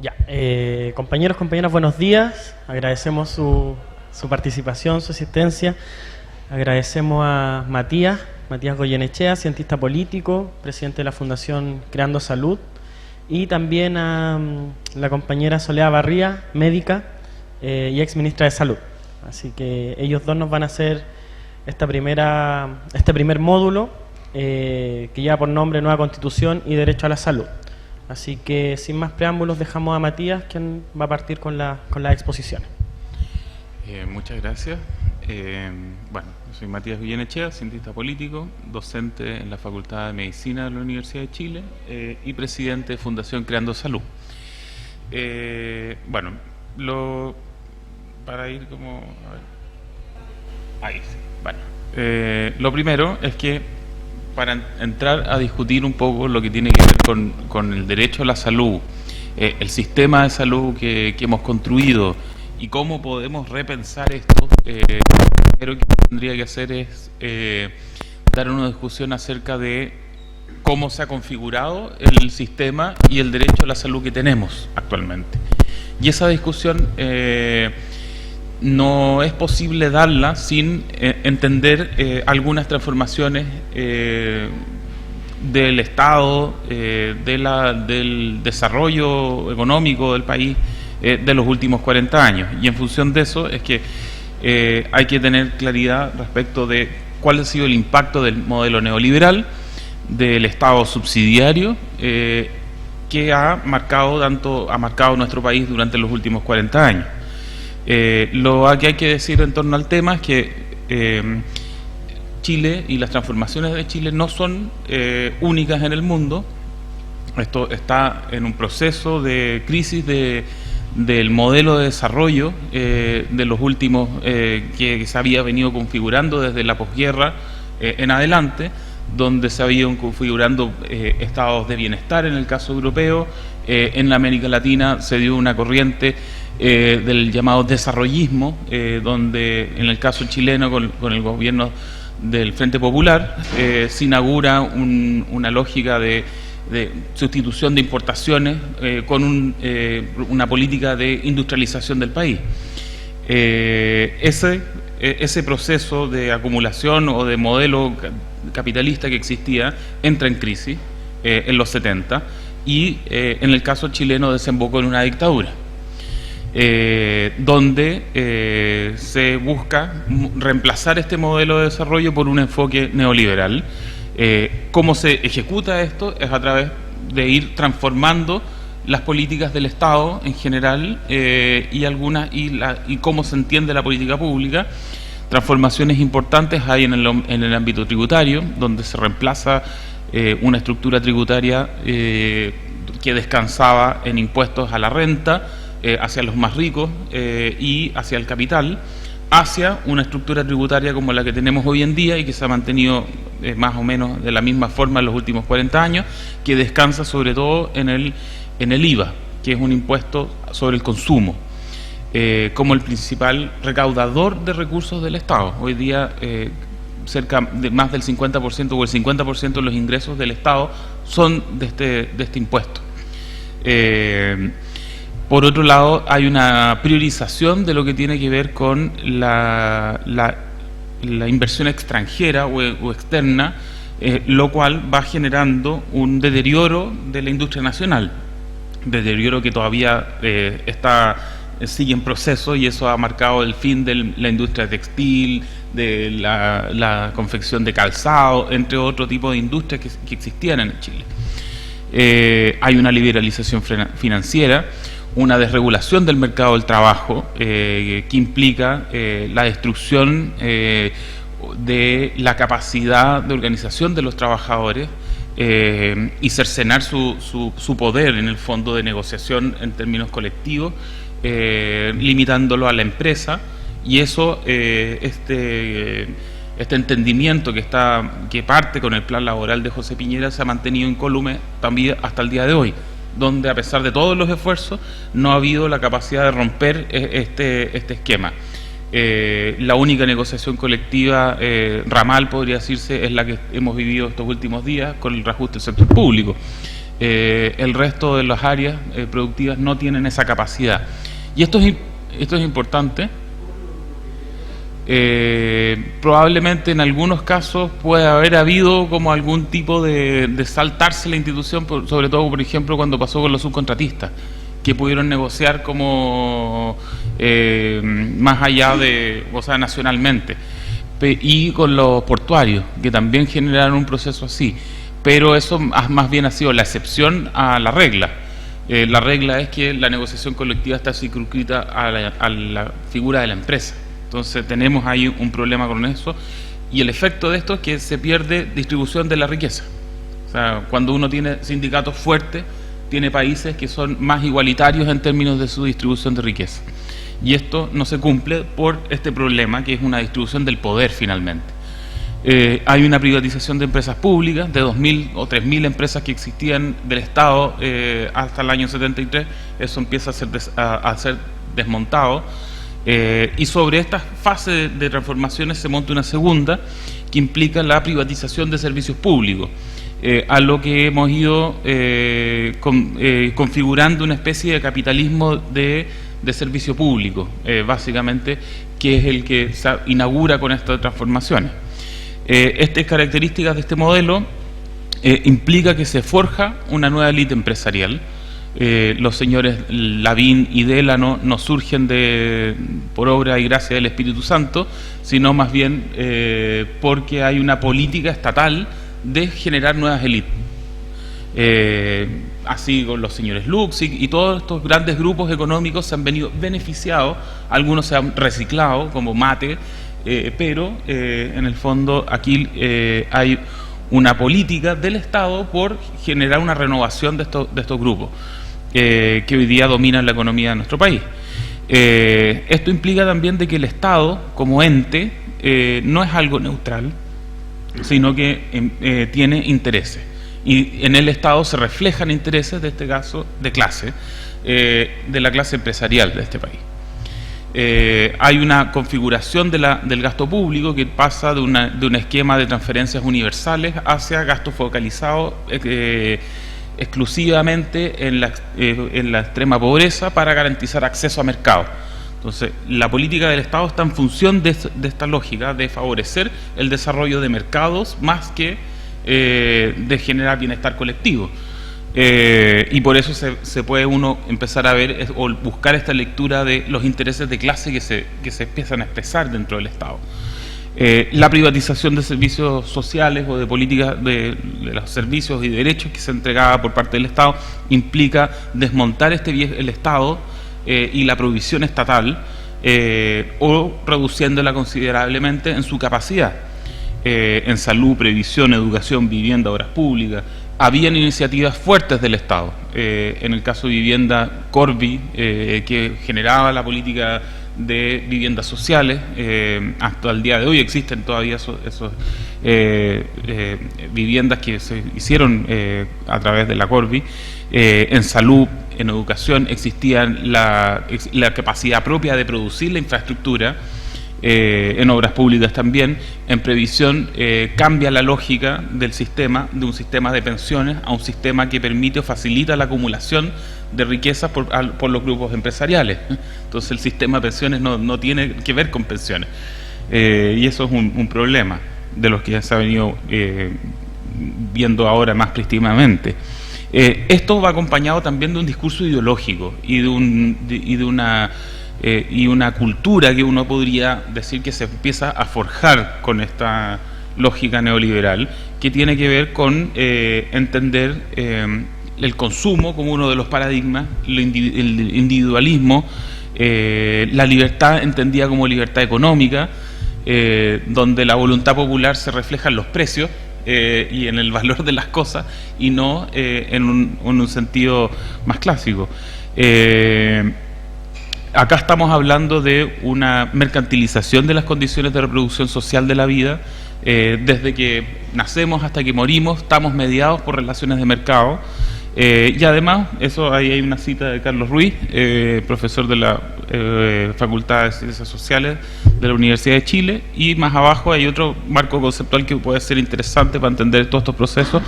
Ya, compañeros, compañeras, buenos días. Agradecemos su participación, su asistencia. Agradecemos a Matías Goyenechea, cientista político, presidente de la Fundación Creando Salud, y también a la compañera Soledad Barría, médica y ex ministra de Salud. Así que ellos dos nos van a hacer este primer módulo que lleva por nombre Nueva Constitución y Derecho a la Salud. Así que sin más preámbulos dejamos a Matías, quien va a partir con las exposiciones. Muchas gracias. Bueno, soy Matías Goyenechea, cientista político, docente en la Facultad de Medicina de la Universidad de Chile y presidente de Fundación Creando Salud. Bueno, para ir como... A ver. Ahí sí. Bueno, lo primero es que para entrar a discutir un poco lo que tiene que ver con el derecho a la salud, el sistema de salud que hemos construido y cómo podemos repensar esto, lo primero que tendría que hacer es dar una discusión acerca de cómo se ha configurado el sistema y el derecho a la salud que tenemos actualmente. Y esa discusión no es posible darla sin entender algunas transformaciones del Estado, del desarrollo económico del país de los últimos 40 años. Y en función de eso es que hay que tener claridad respecto de cuál ha sido el impacto del modelo neoliberal, del Estado subsidiario, que ha marcado nuestro país durante los últimos 40 años. Lo que hay que decir en torno al tema es que Chile y las transformaciones de Chile no son únicas en el mundo. Esto está en un proceso de crisis del modelo de desarrollo de los últimos que se había venido configurando desde la posguerra en adelante, donde se habían configurando estados de bienestar en el caso europeo. En la América Latina se dio una corriente del llamado desarrollismo, donde en el caso chileno con el gobierno del Frente Popular se inaugura una lógica de sustitución de importaciones con una política de industrialización del país. Ese proceso de acumulación o de modelo capitalista que existía entra en crisis en los 70 y en el caso chileno desembocó en una dictadura. Donde se busca reemplazar este modelo de desarrollo por un enfoque neoliberal. ¿Cómo se ejecuta esto? Es a través de ir transformando las políticas del Estado en general y cómo se entiende la política pública. Transformaciones importantes hay en el ámbito tributario, donde se reemplaza una estructura tributaria que descansaba en impuestos a la renta, hacia los más ricos y hacia el capital, hacia una estructura tributaria como la que tenemos hoy en día y que se ha mantenido más o menos de la misma forma en los últimos 40 años, que descansa sobre todo en el IVA, que es un impuesto sobre el consumo, como el principal recaudador de recursos del Estado. Hoy día cerca de más del 50% o el 50% de los ingresos del Estado son de este impuesto. Por otro lado, hay una priorización de lo que tiene que ver con la inversión extranjera o externa, lo cual va generando un deterioro de la industria nacional, deterioro que todavía sigue en proceso, y eso ha marcado el fin de la industria textil, de la confección de calzado, entre otro tipo de industrias que existían en Chile. Hay una liberalización financiera, una desregulación del mercado del trabajo que implica la destrucción de la capacidad de organización de los trabajadores y cercenar su poder en el fondo de negociación en términos colectivos, limitándolo a la empresa. Y eso, este entendimiento que parte con el plan laboral de José Piñera se ha mantenido incólume también hasta el día de hoy, donde a pesar de todos los esfuerzos no ha habido la capacidad de romper este esquema. La única negociación colectiva ramal, podría decirse, es la que hemos vivido estos últimos días con el reajuste del sector público. el resto de las áreas productivas no tienen esa capacidad. Y esto es importante. Probablemente en algunos casos puede haber habido como algún tipo de saltarse la institución, sobre todo, por ejemplo, cuando pasó con los subcontratistas, que pudieron negociar como más allá de, o sea, nacionalmente, y con los portuarios, que también generaron un proceso así, pero eso más bien ha sido la excepción a la regla. La regla es que la negociación colectiva está circunscrita a la figura de la empresa. Entonces tenemos ahí un problema con eso, y el efecto de esto es que se pierde distribución de la riqueza. O sea, cuando uno tiene sindicatos fuertes, tiene países que son más igualitarios en términos de su distribución de riqueza. Y esto no se cumple por este problema, que es una distribución del poder finalmente. Hay una privatización de empresas públicas, de 2.000 o 3.000 empresas que existían del Estado hasta el año 73, eso empieza a ser desmontado. Y sobre esta fase de transformaciones se monta una segunda que implica la privatización de servicios públicos, a lo que hemos ido configurando una especie de capitalismo de servicio público, básicamente, que es el que se inaugura con estas transformaciones. Estas características de este modelo implica que se forja una nueva élite empresarial. Los señores Lavín y Delano no surgen por obra y gracia del Espíritu Santo, sino más bien porque hay una política estatal de generar nuevas élites. Así con los señores Luxig y todos estos grandes grupos económicos se han venido beneficiados, algunos se han reciclado como Mate, pero en el fondo aquí hay una política del Estado por generar una renovación de estos grupos que hoy día dominan la economía de nuestro país. Esto implica también de que el Estado como ente no es algo neutral, sino que tiene intereses, y en el Estado se reflejan intereses, de este caso de clase, de la clase empresarial de este país. Hay una configuración del gasto público que pasa de un esquema de transferencias universales hacia gastos focalizados exclusivamente en la extrema pobreza para garantizar acceso a mercados. Entonces, la política del Estado está en función de esta lógica de favorecer el desarrollo de mercados más que de generar bienestar colectivo. Y por eso se puede uno empezar a ver o buscar esta lectura de los intereses de clase que se empiezan a expresar dentro del Estado. La privatización de servicios sociales o de políticas de los servicios y derechos que se entregaba por parte del Estado implica desmontar el Estado y la provisión estatal, o reduciéndola considerablemente en su capacidad, en salud, previsión, educación, vivienda, obras públicas. Habían iniciativas fuertes del Estado, en el caso de vivienda, Corvi, que generaba la política de viviendas sociales. Hasta el día de hoy existen todavía esos viviendas que se hicieron a través de la Corvi. En salud, en educación, existía la capacidad propia de producir la infraestructura. En obras públicas también. En previsión cambia la lógica del sistema, de un sistema de pensiones a un sistema que permite o facilita la acumulación de riquezas por los grupos empresariales. Entonces el sistema de pensiones no tiene que ver con pensiones, y eso es un problema de los que se ha venido viendo ahora más prístimamente. Esto va acompañado también de un discurso ideológico y de una cultura que uno podría decir que se empieza a forjar con esta lógica neoliberal, que tiene que ver con entender el consumo como uno de los paradigmas, el individualismo, la libertad entendida como libertad económica, donde la voluntad popular se refleja en los precios y en el valor de las cosas, y no en un sentido más clásico. Acá estamos hablando de una mercantilización de las condiciones de reproducción social de la vida. Desde que nacemos hasta que morimos estamos mediados por relaciones de mercado, y además, ahí hay una cita de Carlos Ruiz, profesor de la Facultad de Ciencias Sociales de la Universidad de Chile, y más abajo hay otro marco conceptual que puede ser interesante para entender todos estos procesos,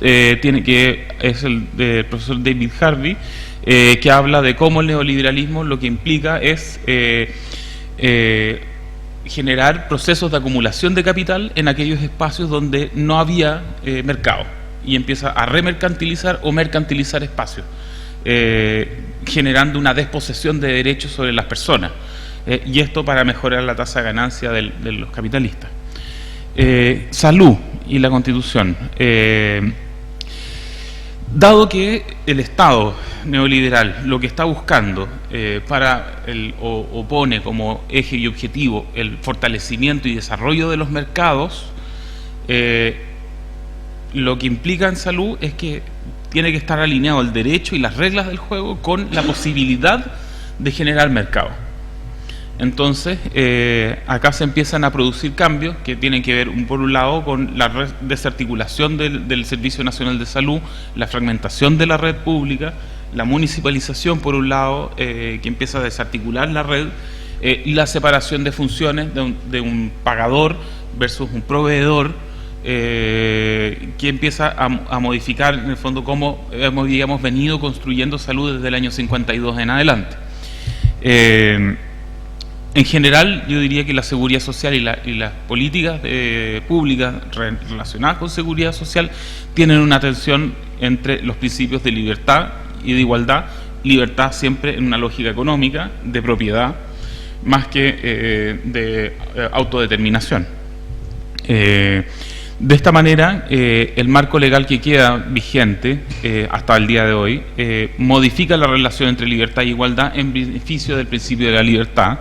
es el del profesor David Harvey, que habla de cómo el neoliberalismo lo que implica es generar procesos de acumulación de capital en aquellos espacios donde no había mercado, y empieza a remercantilizar o mercantilizar espacios, generando una desposesión de derechos sobre las personas, y esto para mejorar la tasa de ganancia de los capitalistas. Salud y la Constitución. Dado que el Estado neoliberal lo que está buscando o pone como eje y objetivo el fortalecimiento y desarrollo de los mercados, lo que implica en salud es que tiene que estar alineado el derecho y las reglas del juego con la posibilidad de generar mercado. Entonces, acá se empiezan a producir cambios que tienen que ver, por un lado, con la desarticulación del Servicio Nacional de Salud, la fragmentación de la red pública, la municipalización, por un lado, que empieza a desarticular la red, y la separación de funciones de un pagador versus un proveedor, que empieza a modificar, en el fondo, cómo hemos venido construyendo salud desde el año 52 en adelante. En general, yo diría que la seguridad social y las políticas públicas relacionadas con seguridad social tienen una tensión entre los principios de libertad y de igualdad. Libertad siempre en una lógica económica, de propiedad, más que de autodeterminación. De esta manera, el marco legal que queda vigente hasta el día de hoy modifica la relación entre libertad y igualdad en beneficio del principio de la libertad.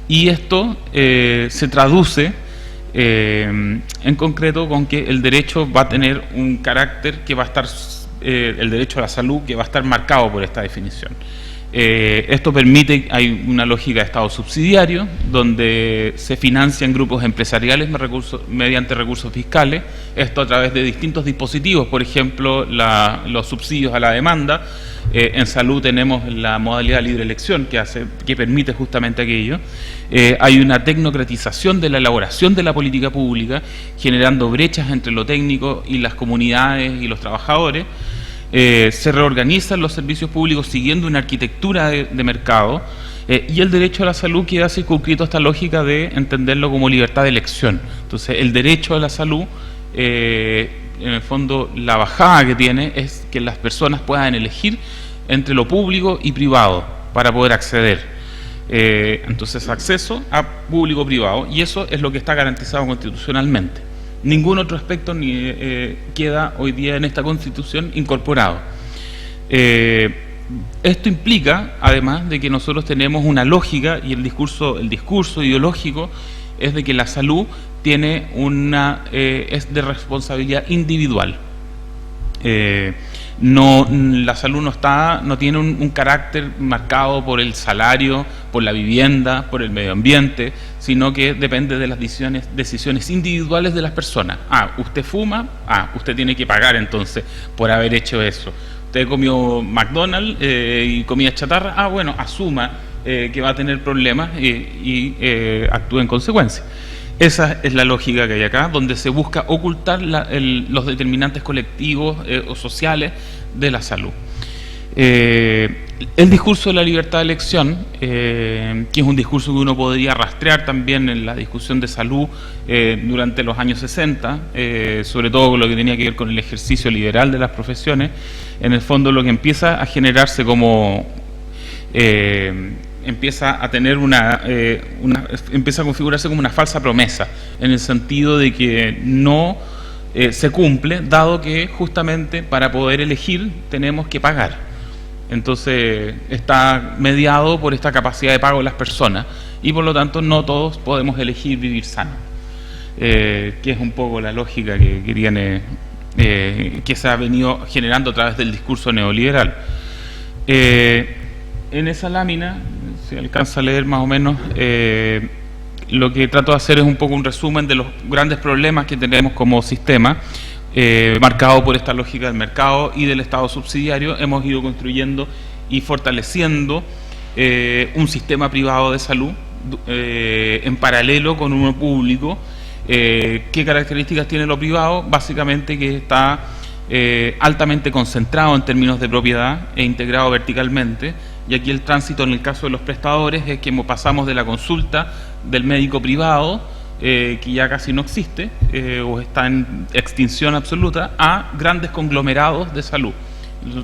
Y esto se traduce en concreto con que el derecho va a tener un carácter que va a estar, el derecho a la salud, que va a estar marcado por esta definición. Esto permite, hay una lógica de Estado subsidiario, donde se financian grupos empresariales mediante recursos fiscales, esto a través de distintos dispositivos, por ejemplo, los subsidios a la demanda. En salud tenemos la modalidad de libre elección que permite justamente aquello. Hay una tecnocratización de la elaboración de la política pública, generando brechas entre lo técnico y las comunidades y los trabajadores. Se reorganizan los servicios públicos siguiendo una arquitectura de mercado, y el derecho a la salud queda circunscrito a esta lógica de entenderlo como libertad de elección. Entonces, el derecho a la salud, en el fondo, la bajada que tiene es que las personas puedan elegir entre lo público y privado para poder acceder. Entonces, acceso a público-privado, y eso es lo que está garantizado constitucionalmente. Ningún otro aspecto queda hoy día en esta Constitución incorporado. Esto implica, además, de que nosotros tenemos una lógica, y el discurso ideológico es de que la salud tiene es de responsabilidad individual. La salud no tiene un carácter marcado por el salario, por la vivienda, por el medio ambiente, sino que depende de las decisiones individuales de las personas. Usted fuma, usted tiene que pagar entonces por haber hecho eso. Usted comió McDonald's y comida chatarra, bueno, asuma que va a tener problemas y actúe en consecuencia. Esa es la lógica que hay acá, donde se busca ocultar los determinantes colectivos o sociales de la salud. El discurso de la libertad de elección, que es un discurso que uno podría rastrear también en la discusión de salud durante los años 60, sobre todo con lo que tenía que ver con el ejercicio liberal de las profesiones, en el fondo lo que empieza a generarse como... empieza a tener empieza a configurarse como una falsa promesa, en el sentido de que no se cumple, dado que justamente para poder elegir tenemos que pagar. Entonces está mediado por esta capacidad de pago de las personas, y por lo tanto no todos podemos elegir vivir sano, que es un poco la lógica que tiene, que se ha venido generando a través del discurso neoliberal. En esa lámina, si alcanza a leer más o menos, lo que trato de hacer es un poco un resumen de los grandes problemas que tenemos como sistema, marcado por esta lógica del mercado y del Estado subsidiario. Hemos ido construyendo y fortaleciendo un sistema privado de salud en paralelo con uno público. ¿Qué características tiene lo privado? Básicamente que está altamente concentrado en términos de propiedad e integrado verticalmente. Y aquí el tránsito en el caso de los prestadores es que pasamos de la consulta del médico privado, que ya casi no existe o está en extinción absoluta, a grandes conglomerados de salud,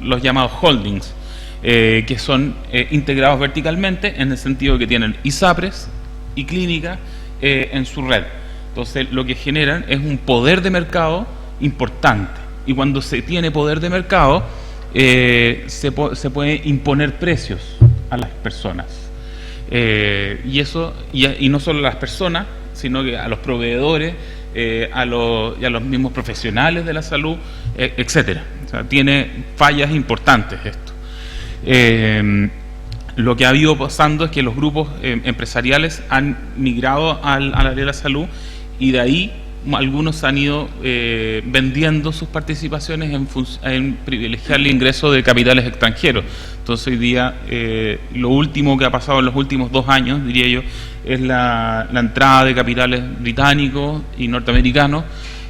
los llamados holdings, que son integrados verticalmente en el sentido que tienen ISAPRES y clínicas en su red. Entonces lo que generan es un poder de mercado importante, y cuando se tiene poder de mercado se puede imponer precios a las personas, y eso y no solo a las personas, sino que a los proveedores, y a los mismos profesionales de la salud, etcétera. O sea, tiene fallas importantes esto. Lo que ha ido pasando es que los grupos empresariales han migrado al área de la salud, y de ahí algunos han ido vendiendo sus participaciones en privilegiar el ingreso de capitales extranjeros. Entonces hoy día lo último que ha pasado en los últimos 2 años, diría yo, es la entrada de capitales británicos y norteamericanos,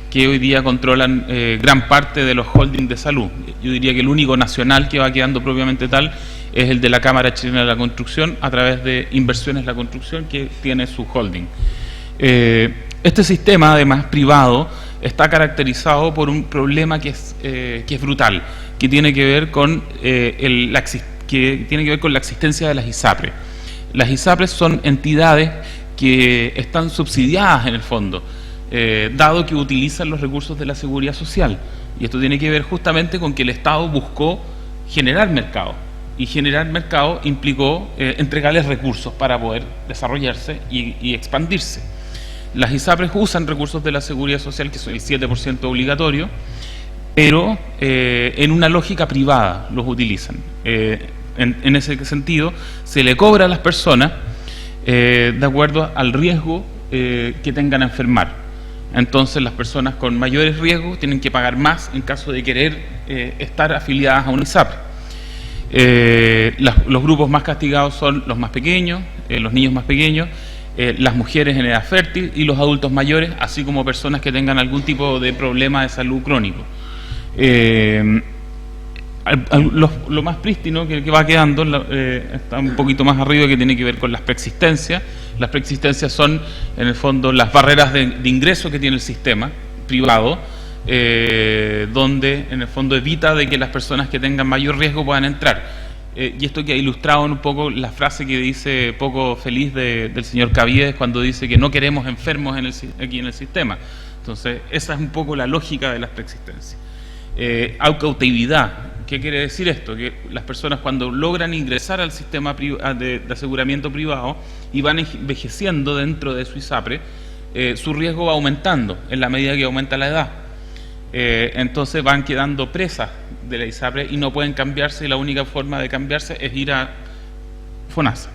que hoy día controlan gran parte de los holdings de salud. Yo diría que el único nacional que va quedando propiamente tal es el de la Cámara Chilena de la Construcción, a través de Inversiones La Construcción, que tiene su holding. Este sistema, además privado, está caracterizado por un problema que es brutal, que tiene que ver con la existencia de las ISAPRES. Las ISAPRES son entidades que están subsidiadas en el fondo, dado que utilizan los recursos de la seguridad social, y esto tiene que ver justamente con que el Estado buscó generar mercado, y generar mercado implicó entregarles recursos para poder desarrollarse y expandirse. Las ISAPRES usan recursos de la seguridad social, que son el 7% obligatorio, pero en una lógica privada los utilizan. En ese sentido, se le cobra a las personas de acuerdo al riesgo que tengan a enfermar. Entonces las personas con mayores riesgos tienen que pagar más en caso de querer estar afiliadas a una ISAPRE. Los grupos más castigados son los más pequeños, los niños más pequeños, las mujeres en edad fértil y los adultos mayores, así como personas que tengan algún tipo de problema de salud crónico. Lo más prístino que va quedando está un poquito más arriba, que tiene que ver con las preexistencias. Las preexistencias son, en el fondo, las barreras de ingreso que tiene el sistema privado, donde en el fondo evita de que las personas que tengan mayor riesgo puedan entrar. Y esto que ha ilustrado un poco la frase que dice, poco feliz, del señor Caviedes, cuando dice que no queremos enfermos aquí en el sistema. Entonces esa es un poco la lógica de las preexistencias. Cautividad. ¿Qué quiere decir esto? Que las personas, cuando logran ingresar al sistema de aseguramiento privado y van envejeciendo dentro de su ISAPRE, su riesgo va aumentando en la medida que aumenta la edad. Entonces van quedando presas de la ISAPRE y no pueden cambiarse, y la única forma de cambiarse es ir a FONASA.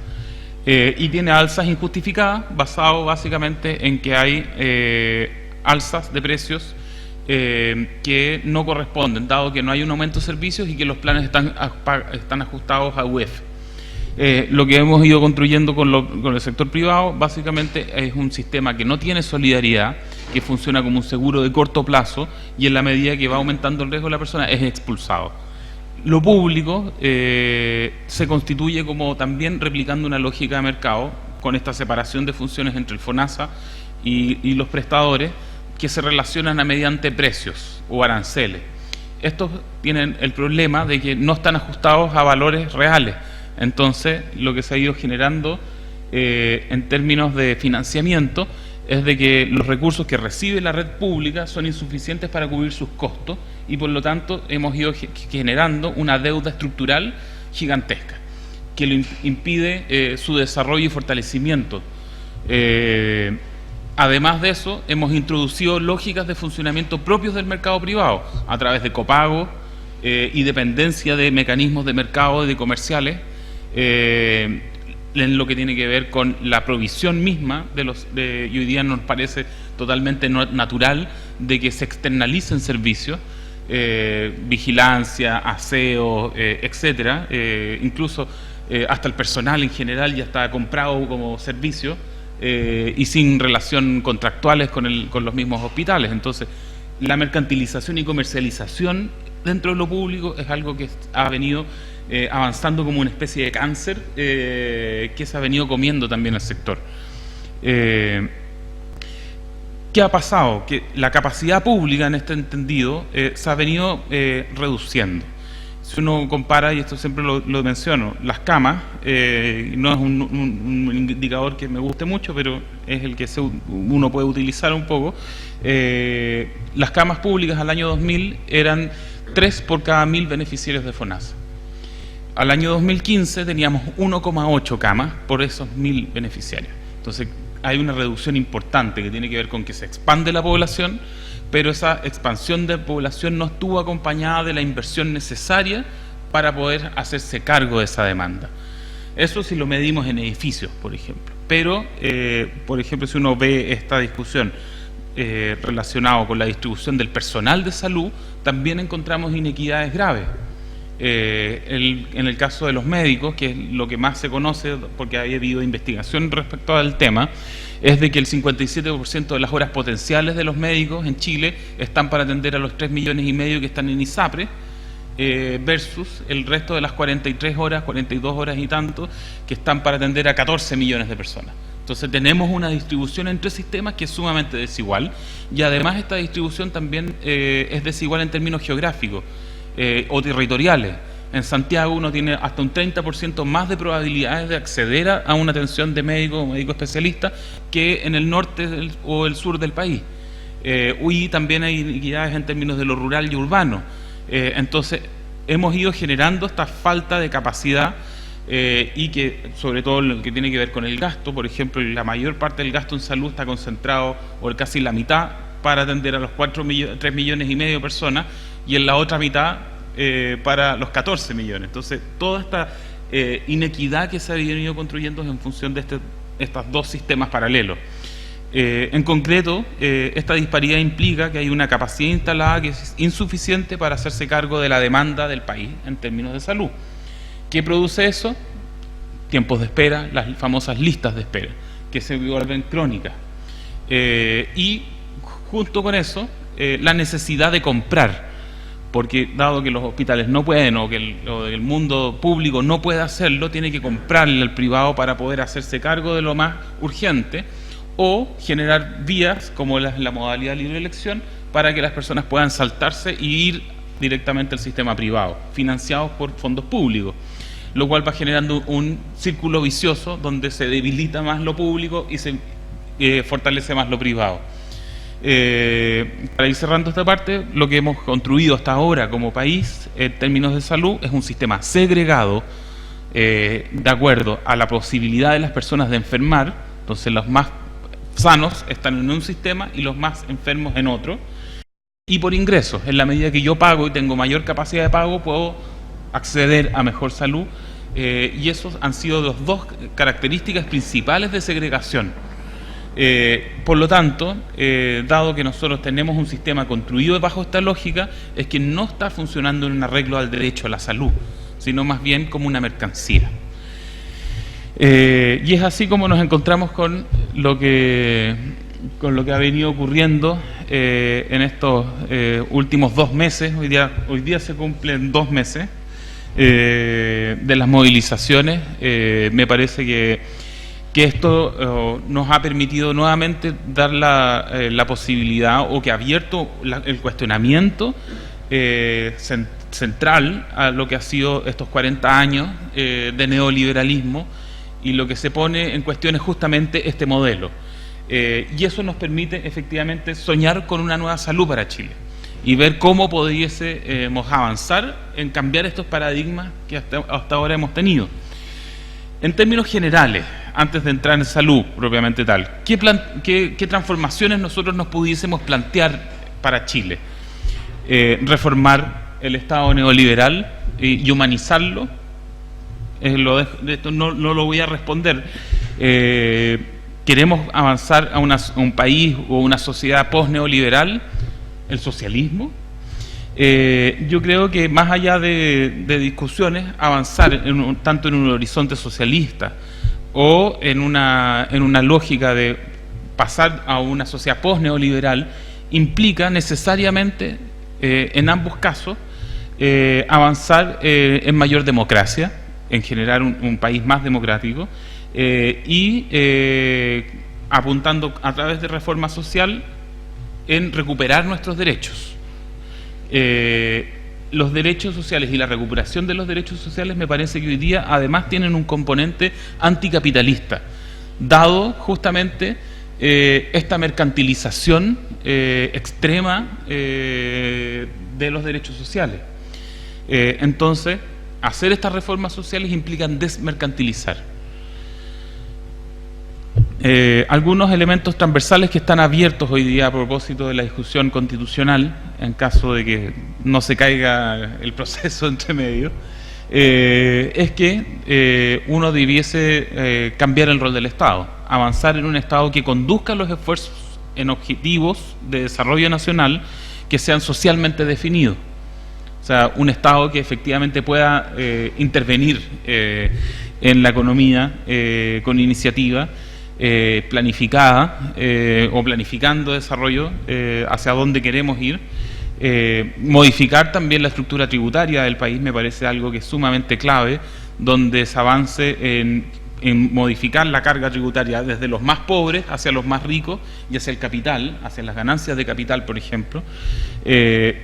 Y tiene alzas injustificadas, basado básicamente en que hay alzas de precios que no corresponden, dado que no hay un aumento de servicios y que los planes están ajustados a UEF. Lo que hemos ido construyendo con el sector privado básicamente es un sistema que no tiene solidaridad, que funciona como un seguro de corto plazo, y en la medida que va aumentando el riesgo de la persona es expulsado. Lo público se constituye como también replicando una lógica de mercado, con esta separación de funciones entre el FONASA y los prestadores, que se relacionan mediante precios o aranceles. Estos tienen el problema de que no están ajustados a valores reales. Entonces lo que se ha ido generando en términos de financiamiento es de que los recursos que recibe la red pública son insuficientes para cubrir sus costos, y por lo tanto hemos ido generando una deuda estructural gigantesca que lo impide su desarrollo y fortalecimiento. Además de eso, hemos introducido lógicas de funcionamiento propios del mercado privado a través de copago y dependencia de mecanismos de mercado y de comerciales, en lo que tiene que ver con la provisión misma y hoy día nos parece totalmente natural de que se externalicen servicios, vigilancia, aseo, etcétera, incluso hasta el personal en general ya está comprado como servicio, y sin relación contractuales con los mismos hospitales. Entonces la mercantilización y comercialización dentro de lo público es algo que ha venido avanzando como una especie de cáncer que se ha venido comiendo también el sector. ¿Qué ha pasado? Que la capacidad pública en este entendido se ha venido reduciendo. Si uno compara, y esto siempre lo menciono, las camas, no es un indicador que me guste mucho, pero es el que uno puede utilizar un poco. Las camas públicas al año 2000 eran 3 por cada 1000 beneficiarios de FONASA. Al año 2015 teníamos 1,8 camas por esos 1000 beneficiarios. Entonces hay una reducción importante que tiene que ver con que se expande la población, pero esa expansión de población no estuvo acompañada de la inversión necesaria para poder hacerse cargo de esa demanda. Eso si lo medimos en edificios, por ejemplo. Pero, por ejemplo, si uno ve esta discusión relacionada con la distribución del personal de salud, también encontramos inequidades graves. En el caso de los médicos, que es lo que más se conoce porque ha habido investigación respecto al tema, es de que el 57% de las horas potenciales de los médicos en Chile están para atender a los 3,5 millones que están en ISAPRE, versus el resto de las 43 horas, 42 horas y tanto, que están para atender a 14 millones de personas. Entonces tenemos una distribución entre sistemas que es sumamente desigual, y además esta distribución también es desigual en términos geográficos o territoriales. En Santiago uno tiene hasta un 30% más de probabilidades de acceder a una atención de médico o médico especialista que en el norte o el sur del país. Y también hay inequidades en términos de lo rural y urbano. Entonces hemos ido generando esta falta de capacidad y que sobre todo lo que tiene que ver con el gasto. Por ejemplo, la mayor parte del gasto en salud está concentrado, o casi la mitad, para atender a los 3,5 millones de personas, y en la otra mitad para los 14 millones. Entonces, toda esta inequidad que se ha venido construyendo es en función de estos dos sistemas paralelos. En concreto, esta disparidad implica que hay una capacidad instalada que es insuficiente para hacerse cargo de la demanda del país en términos de salud. ¿Qué produce eso? Tiempos de espera, las famosas listas de espera, que se vuelven crónicas. Y junto con eso, la necesidad de comprar, porque dado que los hospitales no pueden, o que el mundo público no puede hacerlo, tiene que comprarle al privado para poder hacerse cargo de lo más urgente, o generar vías como la modalidad de libre elección para que las personas puedan saltarse y ir directamente al sistema privado, financiados por fondos públicos, lo cual va generando un círculo vicioso donde se debilita más lo público y se fortalece más lo privado. Para ir cerrando esta parte, lo que hemos construido hasta ahora como país en términos de salud es un sistema segregado de acuerdo a la posibilidad de las personas de enfermar. Entonces los más sanos están en un sistema y los más enfermos en otro, y por ingresos. En la medida que yo pago y tengo mayor capacidad de pago, puedo acceder a mejor salud, y esos han sido las dos características principales de segregación. Por lo tanto, dado que nosotros tenemos un sistema construido bajo esta lógica, es que no está funcionando en un arreglo al derecho a la salud, sino más bien como una mercancía. Y es así como nos encontramos con lo que ha venido ocurriendo en estos últimos 2 meses. Hoy día se cumplen 2 meses de las movilizaciones. Me parece que esto nos ha permitido nuevamente dar la posibilidad, o que ha abierto el cuestionamiento central a lo que ha sido estos 40 años de neoliberalismo, y lo que se pone en cuestión es justamente este modelo. Y eso nos permite efectivamente soñar con una nueva salud para Chile y ver cómo pudiésemos avanzar en cambiar estos paradigmas que hasta ahora hemos tenido. En términos generales, antes de entrar en salud propiamente tal, ¿qué transformaciones nosotros nos pudiésemos plantear para Chile? Reformar el Estado neoliberal y humanizarlo. Esto no lo voy a responder. ¿Queremos avanzar a un país o una sociedad post-neoliberal? ¿El socialismo? Yo creo que más allá de discusiones, avanzar tanto en un horizonte socialista o en una lógica de pasar a una sociedad post-neoliberal implica necesariamente, en ambos casos, avanzar en mayor democracia, en generar un país más democrático, y apuntando a través de reforma social en recuperar nuestros derechos. Los derechos sociales y la recuperación de los derechos sociales me parece que hoy día además tienen un componente anticapitalista, dado justamente esta mercantilización extrema de los derechos sociales. Entonces, hacer estas reformas sociales implican desmercantilizar. Algunos elementos transversales que están abiertos hoy día a propósito de la discusión constitucional, en caso de que no se caiga el proceso entre medio, es que uno debiese cambiar el rol del Estado, avanzar en un Estado que conduzca los esfuerzos en objetivos de desarrollo nacional que sean socialmente definidos. O sea, un Estado que efectivamente pueda intervenir en la economía con iniciativa planificada o planificando desarrollo hacia dónde queremos ir. Modificar también la estructura tributaria del país me parece algo que es sumamente clave, donde se avance en modificar la carga tributaria desde los más pobres hacia los más ricos y hacia el capital, hacia las ganancias de capital, por ejemplo.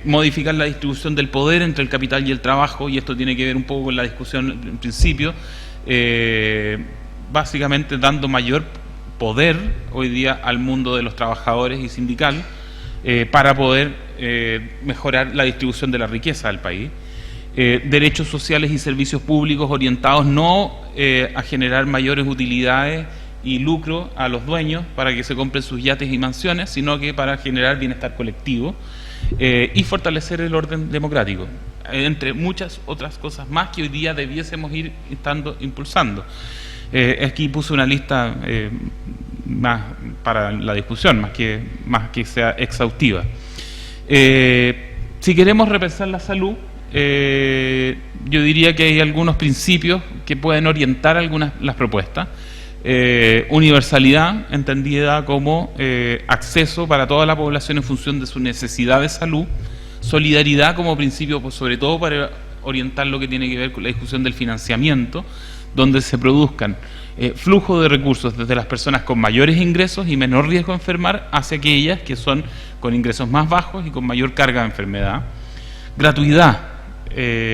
Modificar la distribución del poder entre el capital y el trabajo, y esto tiene que ver un poco con la discusión en principio, básicamente dando mayor poder hoy día al mundo de los trabajadores y sindical para poder mejorar la distribución de la riqueza del país. Derechos sociales y servicios públicos orientados no a generar mayores utilidades y lucro a los dueños para que se compren sus yates y mansiones, sino que para generar bienestar colectivo y fortalecer el orden democrático, entre muchas otras cosas más que hoy día debiésemos ir estando impulsando. Aquí puse una lista más para la discusión, más que sea exhaustiva. Si queremos repensar la salud, yo diría que hay algunos principios que pueden orientar las propuestas. Universalidad, entendida como acceso para toda la población en función de su necesidad de salud. Solidaridad como principio, pues, sobre todo para orientar lo que tiene que ver con la discusión del financiamiento, donde se produzcan flujo de recursos desde las personas con mayores ingresos y menor riesgo de enfermar hacia aquellas que son con ingresos más bajos y con mayor carga de enfermedad. Gratuidad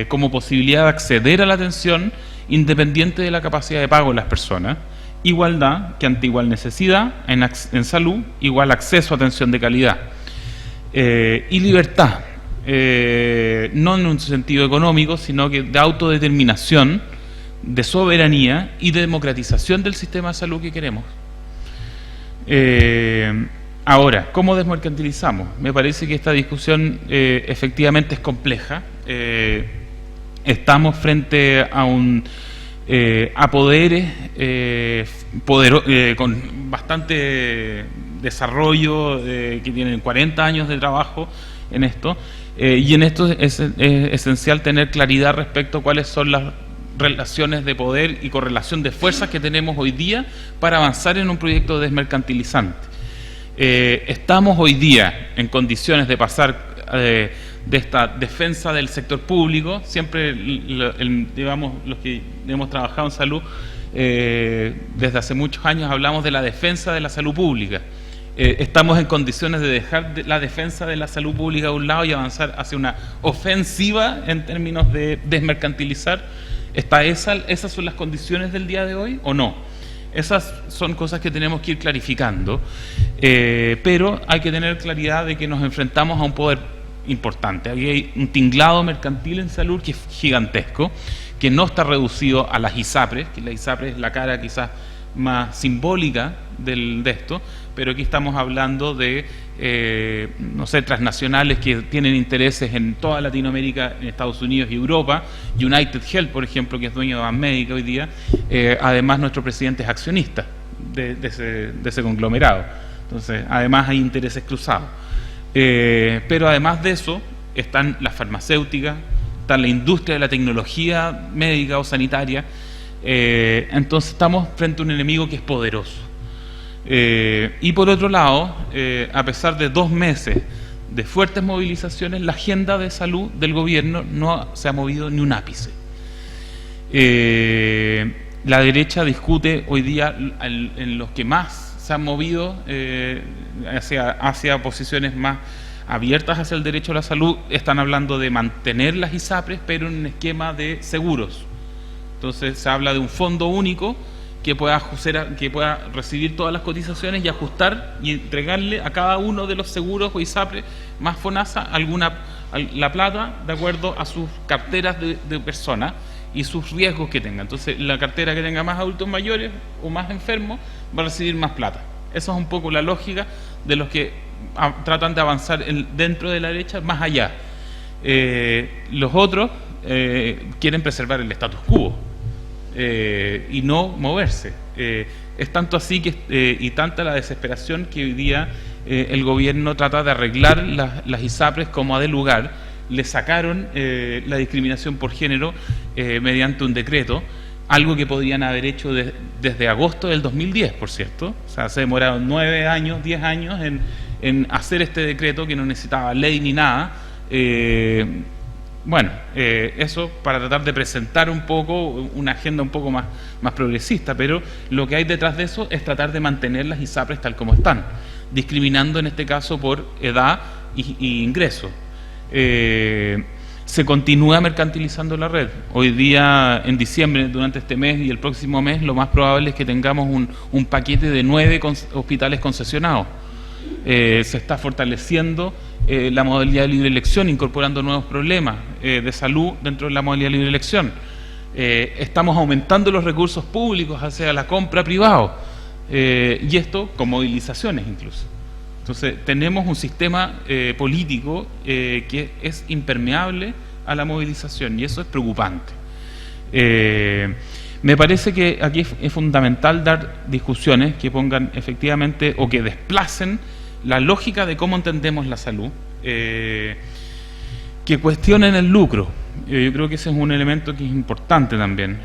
como posibilidad de acceder a la atención independiente de la capacidad de pago de las personas. Igualdad, que ante igual necesidad en salud, igual acceso a atención de calidad. Y libertad, no en un sentido económico, sino que de autodeterminación, de soberanía y de democratización del sistema de salud que queremos. Ahora, ¿cómo desmercantilizamos? Me parece que esta discusión efectivamente es compleja. Estamos frente a poderes con bastante desarrollo, que tienen 40 años de trabajo en esto, y en esto es esencial tener claridad respecto a cuáles son las relaciones de poder y correlación de fuerzas que tenemos hoy día para avanzar en un proyecto desmercantilizante. Estamos hoy día en condiciones de pasar de esta defensa del sector público, siempre digamos, los que hemos trabajado en salud desde hace muchos años hablamos de la defensa de la salud pública. Estamos en condiciones de dejar la defensa de la salud pública a un lado y avanzar hacia una ofensiva en términos de desmercantilizar. ¿Esas son las condiciones del día de hoy o no? Esas son cosas que tenemos que ir clarificando, pero hay que tener claridad de que nos enfrentamos a un poder importante. Aquí hay un tinglado mercantil en salud que es gigantesco, que no está reducido a las ISAPRES, que la ISAPRES es la cara quizás más simbólica de esto, pero aquí estamos hablando de, no sé, transnacionales que tienen intereses en toda Latinoamérica, en Estados Unidos y Europa. United Health, por ejemplo, que es dueño de Banmédica hoy día, además nuestro presidente es accionista de ese conglomerado. Entonces, además hay intereses cruzados. Pero además de eso, están las farmacéuticas, está la industria de la tecnología médica o sanitaria. Entonces estamos frente a un enemigo que es poderoso. Y por otro lado, a pesar de 2 meses de fuertes movilizaciones, la agenda de salud del gobierno no se ha movido ni un ápice. La derecha discute hoy día en los que más se han movido hacia posiciones más abiertas hacia el derecho a la salud. Están hablando de mantener las ISAPRES, pero en un esquema de seguros. Entonces se habla de un fondo único que pueda recibir todas las cotizaciones y ajustar y entregarle a cada uno de los seguros o ISAPRES más FONASA la plata de acuerdo a sus carteras de personas y sus riesgos que tenga. Entonces la cartera que tenga más adultos mayores o más enfermos va a recibir más plata. Esa es un poco la lógica de los que tratan de avanzar dentro de la derecha más allá. Los otros quieren preservar el status quo y no moverse. Es tanto así que y tanta la desesperación que hoy día el gobierno trata de arreglar las ISAPRES como ha de lugar. Le sacaron la discriminación por género mediante un decreto, algo que podrían haber hecho desde agosto del 2010, por cierto. O sea, se demoraron 9 años, 10 años en hacer este decreto que no necesitaba ley ni nada. Eso para tratar de presentar un poco una agenda un poco más progresista, pero lo que hay detrás de eso es tratar de mantener las ISAPRES tal como están, discriminando en este caso por edad y ingreso. Se continúa mercantilizando la red. Hoy día, en diciembre, durante este mes y el próximo mes, lo más probable es que tengamos un paquete de 9 hospitales concesionados. Se está fortaleciendo la modalidad de libre elección, incorporando nuevos problemas de salud dentro de la modalidad de libre elección. Estamos aumentando los recursos públicos hacia la compra privada, y esto con movilizaciones incluso. Entonces tenemos un sistema político que es impermeable a la movilización y eso es preocupante. Me parece que aquí es fundamental dar discusiones que pongan efectivamente o que desplacen la lógica de cómo entendemos la salud, que cuestionen el lucro. Yo creo que ese es un elemento que es importante también.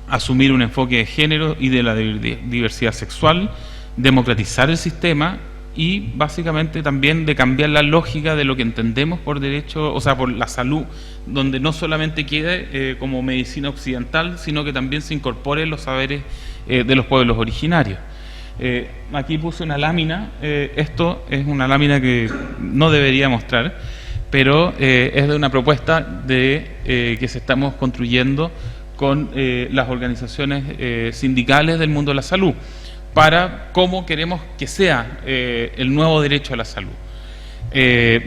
Asumir un enfoque de género y de la diversidad sexual, democratizar el sistema y básicamente también de cambiar la lógica de lo que entendemos por derecho, o sea, por la salud, donde no solamente quede como medicina occidental, sino que también se incorpore los saberes de los pueblos originarios. Aquí puse una lámina, esto es una lámina que no debería mostrar, pero es de una propuesta que se estamos construyendo con las organizaciones sindicales del mundo de la salud, para cómo queremos que sea el nuevo derecho a la salud.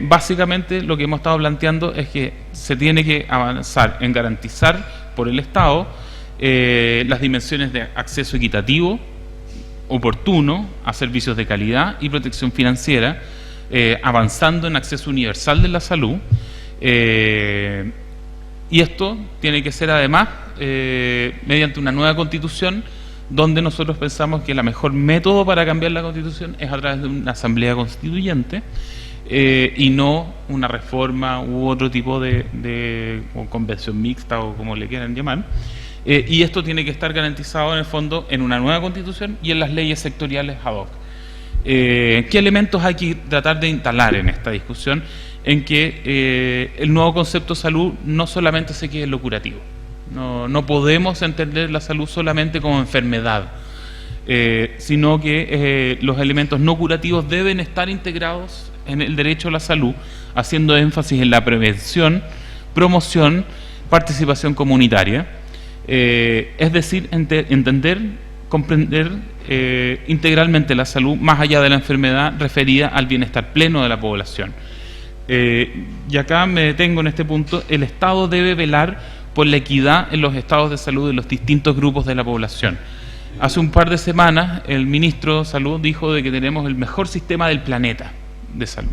Básicamente lo que hemos estado planteando es que se tiene que avanzar en garantizar por el Estado las dimensiones de acceso equitativo, oportuno, a servicios de calidad y protección financiera, avanzando en acceso universal de la salud, y esto tiene que ser además mediante una nueva constitución, donde nosotros pensamos que el mejor método para cambiar la Constitución es a través de una asamblea constituyente y no una reforma u otro tipo de convención mixta o como le quieran llamar. Y esto tiene que estar garantizado en el fondo en una nueva Constitución y en las leyes sectoriales ad hoc. ¿Qué elementos hay que tratar de instalar en esta discusión? En que el nuevo concepto de salud no solamente se quede en lo curativo. No podemos entender la salud solamente como enfermedad, sino que los elementos no curativos deben estar integrados en el derecho a la salud, haciendo énfasis en la prevención, promoción, participación comunitaria, es decir, entender, comprender integralmente la salud más allá de la enfermedad referida al bienestar pleno de la población. Y acá me detengo en este punto. El Estado debe velar por la equidad en los estados de salud de los distintos grupos de la población. Hace un par de semanas el ministro de Salud dijo de que tenemos el mejor sistema del planeta de salud.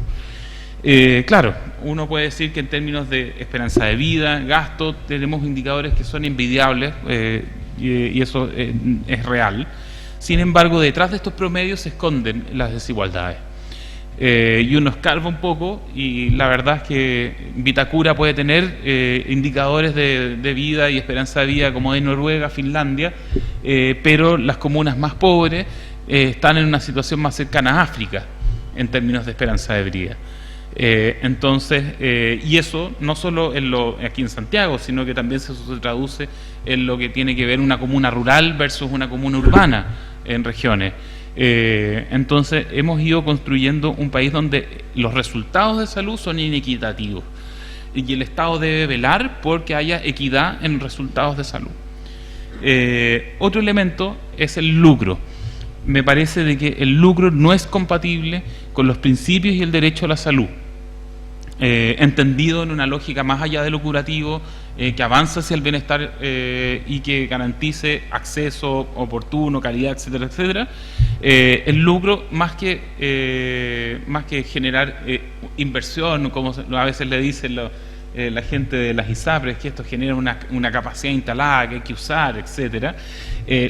Claro, uno puede decir que en términos de esperanza de vida, gasto, tenemos indicadores que son envidiables y eso es real. Sin embargo, detrás de estos promedios se esconden las desigualdades. Y uno escarba un poco y la verdad es que Vitacura puede tener indicadores de vida y esperanza de vida como de Noruega, Finlandia, pero las comunas más pobres están en una situación más cercana a África en términos de esperanza de vida. Y eso no solo aquí en Santiago, sino que también se traduce en lo que tiene que ver una comuna rural versus una comuna urbana en regiones. Entonces hemos ido construyendo un país donde los resultados de salud son inequitativos y el Estado debe velar porque haya equidad en resultados de salud. Otro elemento es el lucro. Me parece de que el lucro no es compatible con los principios y el derecho a la salud, entendido en una lógica más allá de lo curativo, que avanza hacia el bienestar y que garantice acceso oportuno, calidad, etcétera, etcétera. El lucro, más que generar inversión, como a veces le dicen la gente de las ISAPRES, que esto genera una capacidad instalada que hay que usar, etcétera,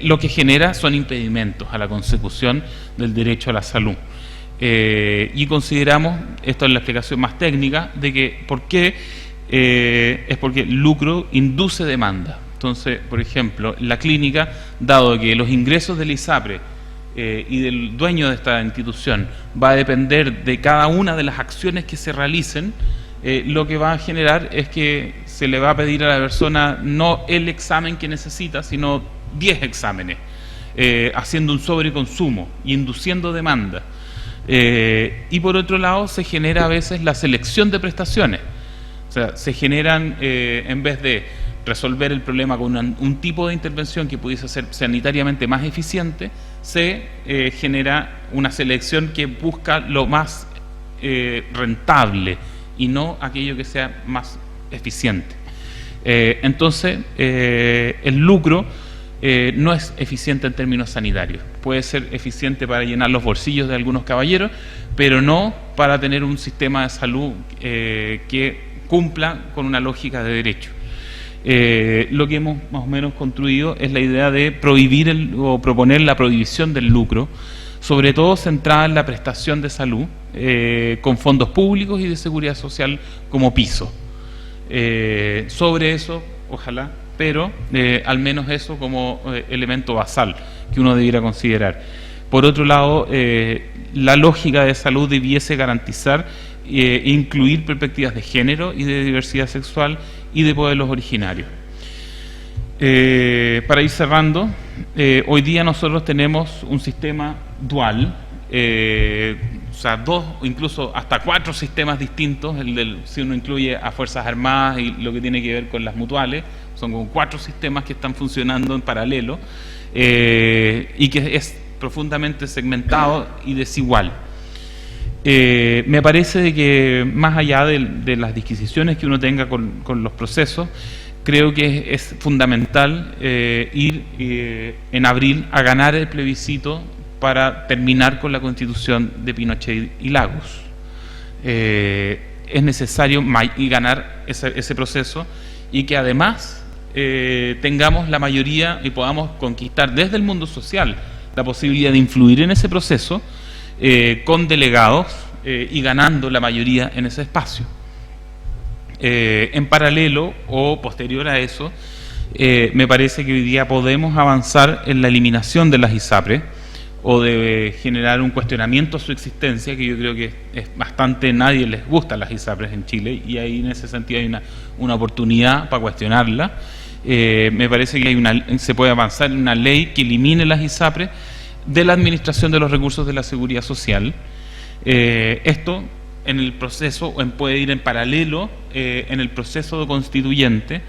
lo que genera son impedimentos a la consecución del derecho a la salud. Y consideramos, esto es la explicación más técnica, de que ¿por qué? Es porque el lucro induce demanda. Entonces, por ejemplo, la clínica, dado que los ingresos del ISAPRE y del dueño de esta institución va a depender de cada una de las acciones que se realicen, lo que va a generar es que se le va a pedir a la persona no el examen que necesita, sino 10 exámenes, haciendo un sobreconsumo y induciendo demanda. Y por otro lado se genera a veces la selección de prestaciones. O sea, se generan, en vez de resolver el problema con un tipo de intervención que pudiese ser sanitariamente más eficiente, se genera una selección que busca lo más rentable y no aquello que sea más eficiente. Entonces, el lucro no es eficiente en términos sanitarios. Puede ser eficiente para llenar los bolsillos de algunos caballeros, pero no para tener un sistema de salud que cumpla con una lógica de derecho. Lo que hemos más o menos construido es la idea de prohibir o proponer la prohibición del lucro, sobre todo centrada en la prestación de salud, con fondos públicos y de seguridad social como piso. Sobre eso, ojalá, pero al menos eso como elemento basal que uno debiera considerar. Por otro lado, la lógica de salud debiese garantizar e incluir perspectivas de género y de diversidad sexual y de pueblos originarios. Para ir cerrando, hoy día nosotros tenemos un sistema dual, o sea, 2, incluso hasta 4 sistemas distintos, si uno incluye a Fuerzas Armadas y lo que tiene que ver con las mutuales, son como 4 sistemas que están funcionando en paralelo y que es profundamente segmentado y desigual. Me parece de que más allá de las disquisiciones que uno tenga con los procesos, creo que es fundamental ir en abril a ganar el plebiscito para terminar con la constitución de Pinochet y Lagos. Es necesario ganar ese proceso y que además tengamos la mayoría y podamos conquistar desde el mundo social la posibilidad de influir en ese proceso con delegados y ganando la mayoría en ese espacio. En paralelo o posterior a eso, me parece que hoy día podemos avanzar en la eliminación de las ISAPRES o de generar un cuestionamiento a su existencia, que yo creo que es bastante, nadie les gusta las ISAPRES en Chile, y ahí en ese sentido hay una oportunidad para cuestionarla. Me parece que se puede avanzar en una ley que elimine las ISAPRES de la administración de los recursos de la seguridad social. Esto en el proceso, puede ir en paralelo en el proceso constituyente,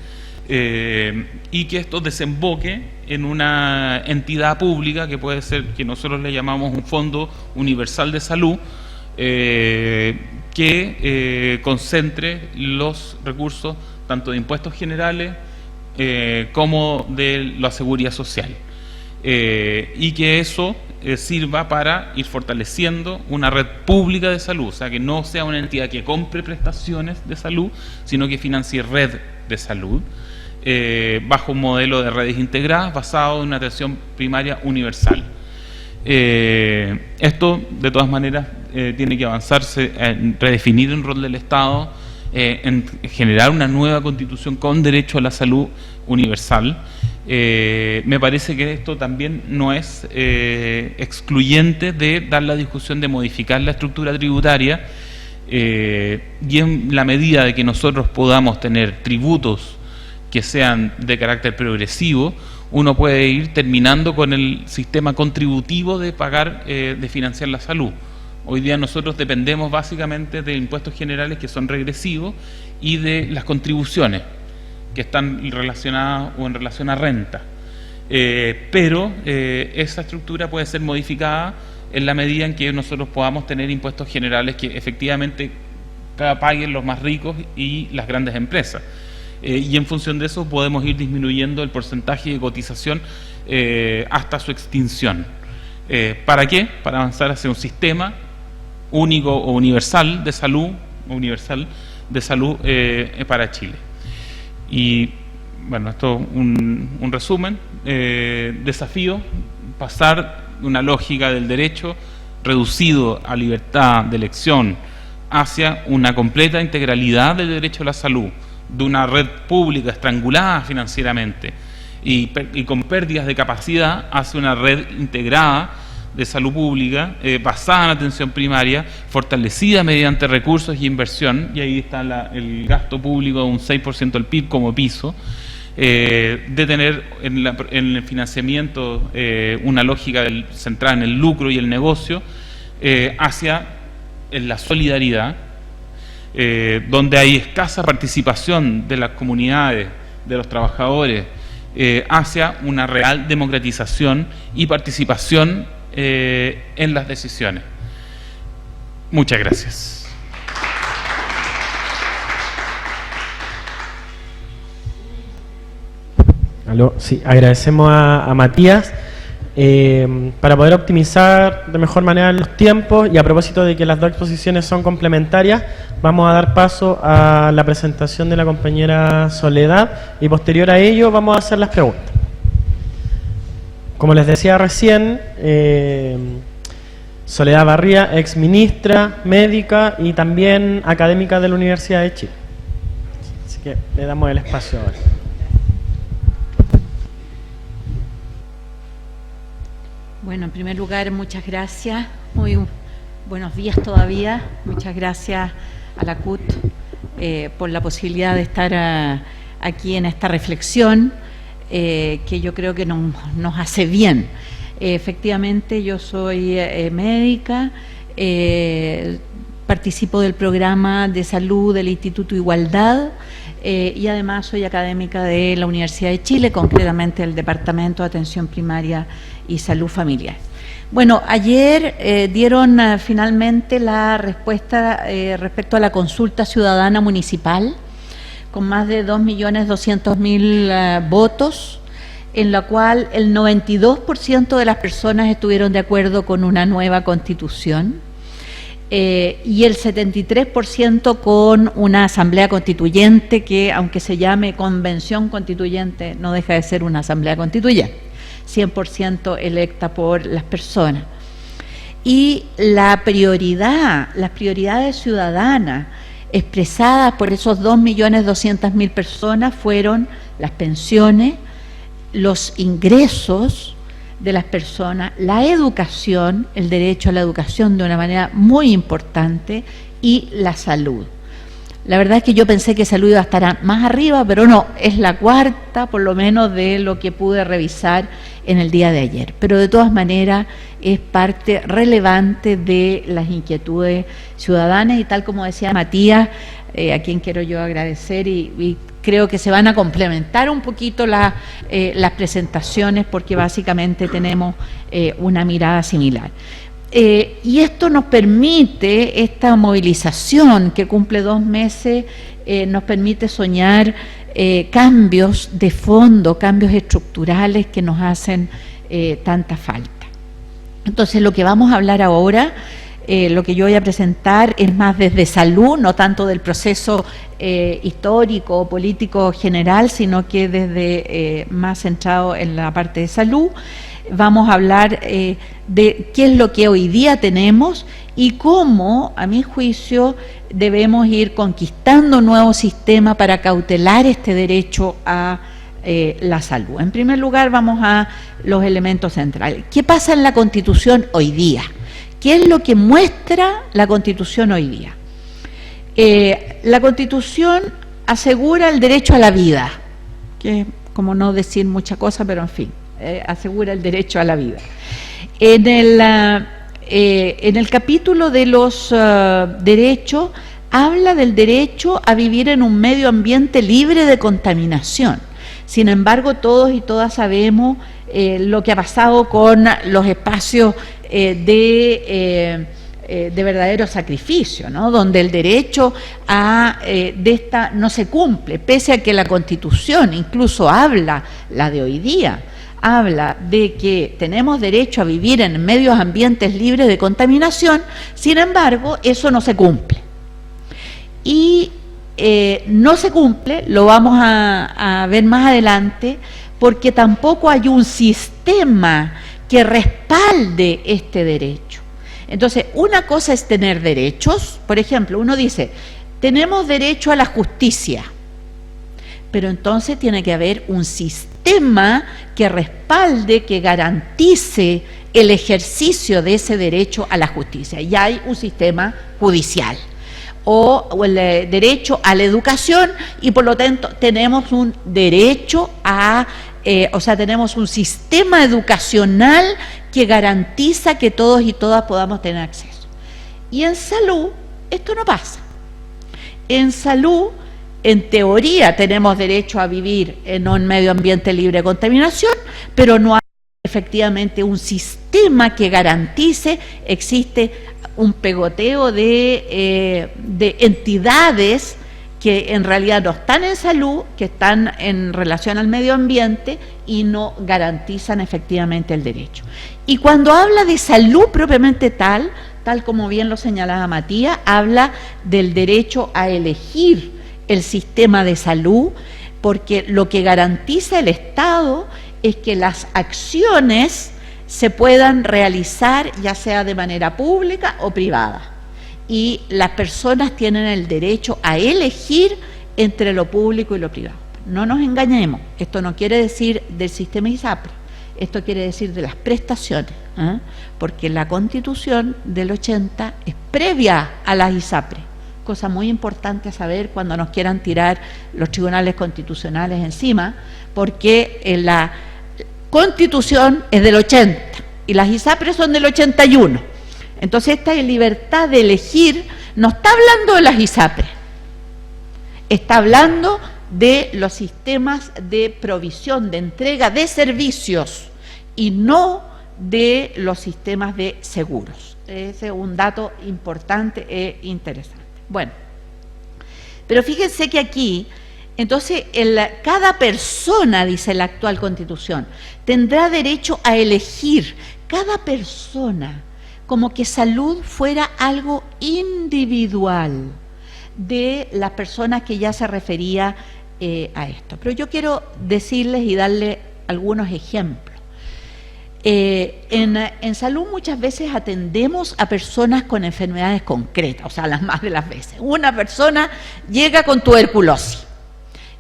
y que esto desemboque en una entidad pública que puede ser, que nosotros le llamamos un Fondo Universal de Salud, que concentre los recursos tanto de impuestos generales como de la seguridad social, y que eso sirva para ir fortaleciendo una red pública de salud, o sea, que no sea una entidad que compre prestaciones de salud, sino que financie red de salud, bajo un modelo de redes integradas basado en una atención primaria universal. Esto, de todas maneras, tiene que avanzarse en redefinir el rol del Estado, en generar una nueva constitución con derecho a la salud universal, Me parece que esto también no es excluyente de dar la discusión de modificar la estructura tributaria, y en la medida de que nosotros podamos tener tributos que sean de carácter progresivo, uno puede ir terminando con el sistema contributivo de pagar, de financiar la salud. Hoy día nosotros dependemos básicamente de impuestos generales que son regresivos y de las contribuciones que están relacionadas o en relación a renta. Pero esa estructura puede ser modificada en la medida en que nosotros podamos tener impuestos generales que efectivamente paguen los más ricos y las grandes empresas. Y en función de eso podemos ir disminuyendo el porcentaje de cotización hasta su extinción. ¿Para qué? Para avanzar hacia un sistema único o universal de salud, para Chile. Y bueno, esto es un resumen. Desafío: pasar de una lógica del derecho reducido a libertad de elección hacia una completa integralidad del derecho a la salud, de una red pública estrangulada financieramente y con pérdidas de capacidad, hacia una red integrada de salud pública basada en atención primaria, fortalecida mediante recursos y inversión, y ahí está el gasto público de un 6% del PIB como piso, de tener en el financiamiento una lógica centrada en el lucro y el negocio, hacia la solidaridad, donde hay escasa participación de las comunidades, de los trabajadores, hacia una real democratización y participación en las decisiones. Muchas gracias. Sí, agradecemos a Matías. Para poder optimizar de mejor manera los tiempos, y a propósito de que las dos exposiciones son complementarias, vamos a dar paso a la presentación de la compañera Soledad, y posterior a ello vamos a hacer las preguntas. Como les decía recién, Soledad Barría, ex ministra, médica y también académica de la Universidad de Chile. Así que le damos el espacio ahora. Bueno, en primer lugar, muchas gracias. Muy buenos días todavía. Muchas gracias a la CUT por la posibilidad de estar aquí en esta reflexión que yo creo que nos hace bien. Efectivamente, yo soy médica, participo del programa de salud del Instituto Igualdad, y además soy académica de la Universidad de Chile, concretamente del Departamento de Atención Primaria y Salud Familiar. Bueno, ayer dieron finalmente la respuesta respecto a la consulta ciudadana municipal, con más de 2.200.000 votos, en la cual el 92% de las personas estuvieron de acuerdo con una nueva constitución, y el 73% con una asamblea constituyente que, aunque se llame convención constituyente, no deja de ser una asamblea constituyente, 100% electa por las personas. Y las prioridades ciudadanas expresadas por esos 2.200.000 personas fueron las pensiones, los ingresos de las personas, la educación, el derecho a la educación de una manera muy importante, y la salud. La verdad es que yo pensé que salud iba a estar más arriba, pero no, es la cuarta, por lo menos, de lo que pude revisar en el día de ayer. Pero de todas maneras es parte relevante de las inquietudes ciudadanas, y tal como decía Matías, a quien quiero yo agradecer, y creo que se van a complementar un poquito las presentaciones, porque básicamente tenemos una mirada similar. Y esto nos permite, esta movilización que cumple 2 meses, nos permite soñar cambios de fondo, cambios estructurales que nos hacen tanta falta. Entonces, lo que vamos a hablar ahora, lo que yo voy a presentar, es más desde salud, no tanto del proceso histórico o político general, sino que desde más centrado en la parte de salud. Vamos a hablar de qué es lo que hoy día tenemos y cómo, a mi juicio, debemos ir conquistando un nuevo sistema para cautelar este derecho a la salud. En primer lugar, vamos a los elementos centrales. ¿Qué pasa en la Constitución hoy día? ¿Qué es lo que muestra la Constitución hoy día? La Constitución asegura el derecho a la vida, que es como no decir mucha cosa, pero en fin, asegura el derecho a la vida. En el capítulo de los derechos, habla del derecho a vivir en un medio ambiente libre de contaminación. Sin embargo, todos y todas sabemos lo que ha pasado con los espacios de verdadero sacrificio, ¿no? Donde el derecho de esta no se cumple, pese a que la Constitución incluso habla, la de hoy día, habla de que tenemos derecho a vivir en medios ambientes libres de contaminación. Sin embargo, eso no se cumple. Y no se cumple, lo vamos a ver más adelante, porque tampoco hay un sistema que respalde este derecho. Entonces, una cosa es tener derechos. Por ejemplo, uno dice, tenemos derecho a la justicia, pero entonces tiene que haber un sistema que respalde, que garantice el ejercicio de ese derecho a la justicia. Y hay un sistema judicial. O el derecho a la educación, y por lo tanto tenemos un derecho tenemos un sistema educacional que garantiza que todos y todas podamos tener acceso. Y en salud esto no pasa. En salud, en teoría, tenemos derecho a vivir en un medio ambiente libre de contaminación, pero no hay efectivamente un sistema que garantice. Existe un pegoteo de entidades que en realidad no están en salud, que están en relación al medio ambiente y no garantizan efectivamente el derecho. Y cuando habla de salud propiamente tal como bien lo señalaba Matías, habla del derecho a elegir el sistema de salud, porque lo que garantiza el Estado es que las acciones se puedan realizar ya sea de manera pública o privada, y las personas tienen el derecho a elegir entre lo público y lo privado. No nos engañemos, esto no quiere decir del sistema ISAPRE, esto quiere decir de las prestaciones, porque la Constitución del 80 es previa a las ISAPRE, cosa muy importante a saber cuando nos quieran tirar los tribunales constitucionales encima, porque la Constitución es del 80 y las ISAPRE son del 81. Entonces esta libertad de elegir no está hablando de las ISAPRE, está hablando de los sistemas de provisión, de entrega de servicios, y no de los sistemas de seguros. Ese es un dato importante e interesante. Bueno, pero fíjense que aquí, entonces, cada persona, dice la actual Constitución, tendrá derecho a elegir, cada persona, como que salud fuera algo individual de las personas que ya se refería a esto. Pero yo quiero decirles y darle algunos ejemplos. En salud muchas veces atendemos a personas con enfermedades concretas, o sea, las más de las veces. Una persona llega con tuberculosis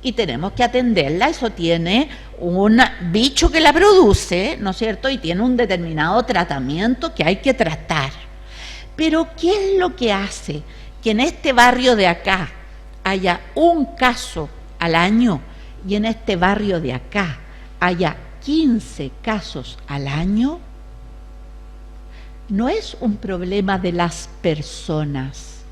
y tenemos que atenderla. Eso tiene un bicho que la produce, ¿no es cierto? Y tiene un determinado tratamiento que hay que tratar. Pero ¿qué es lo que hace que en este barrio de acá haya un caso al año y en este barrio de acá haya 15 casos al año? No es un problema de las personas,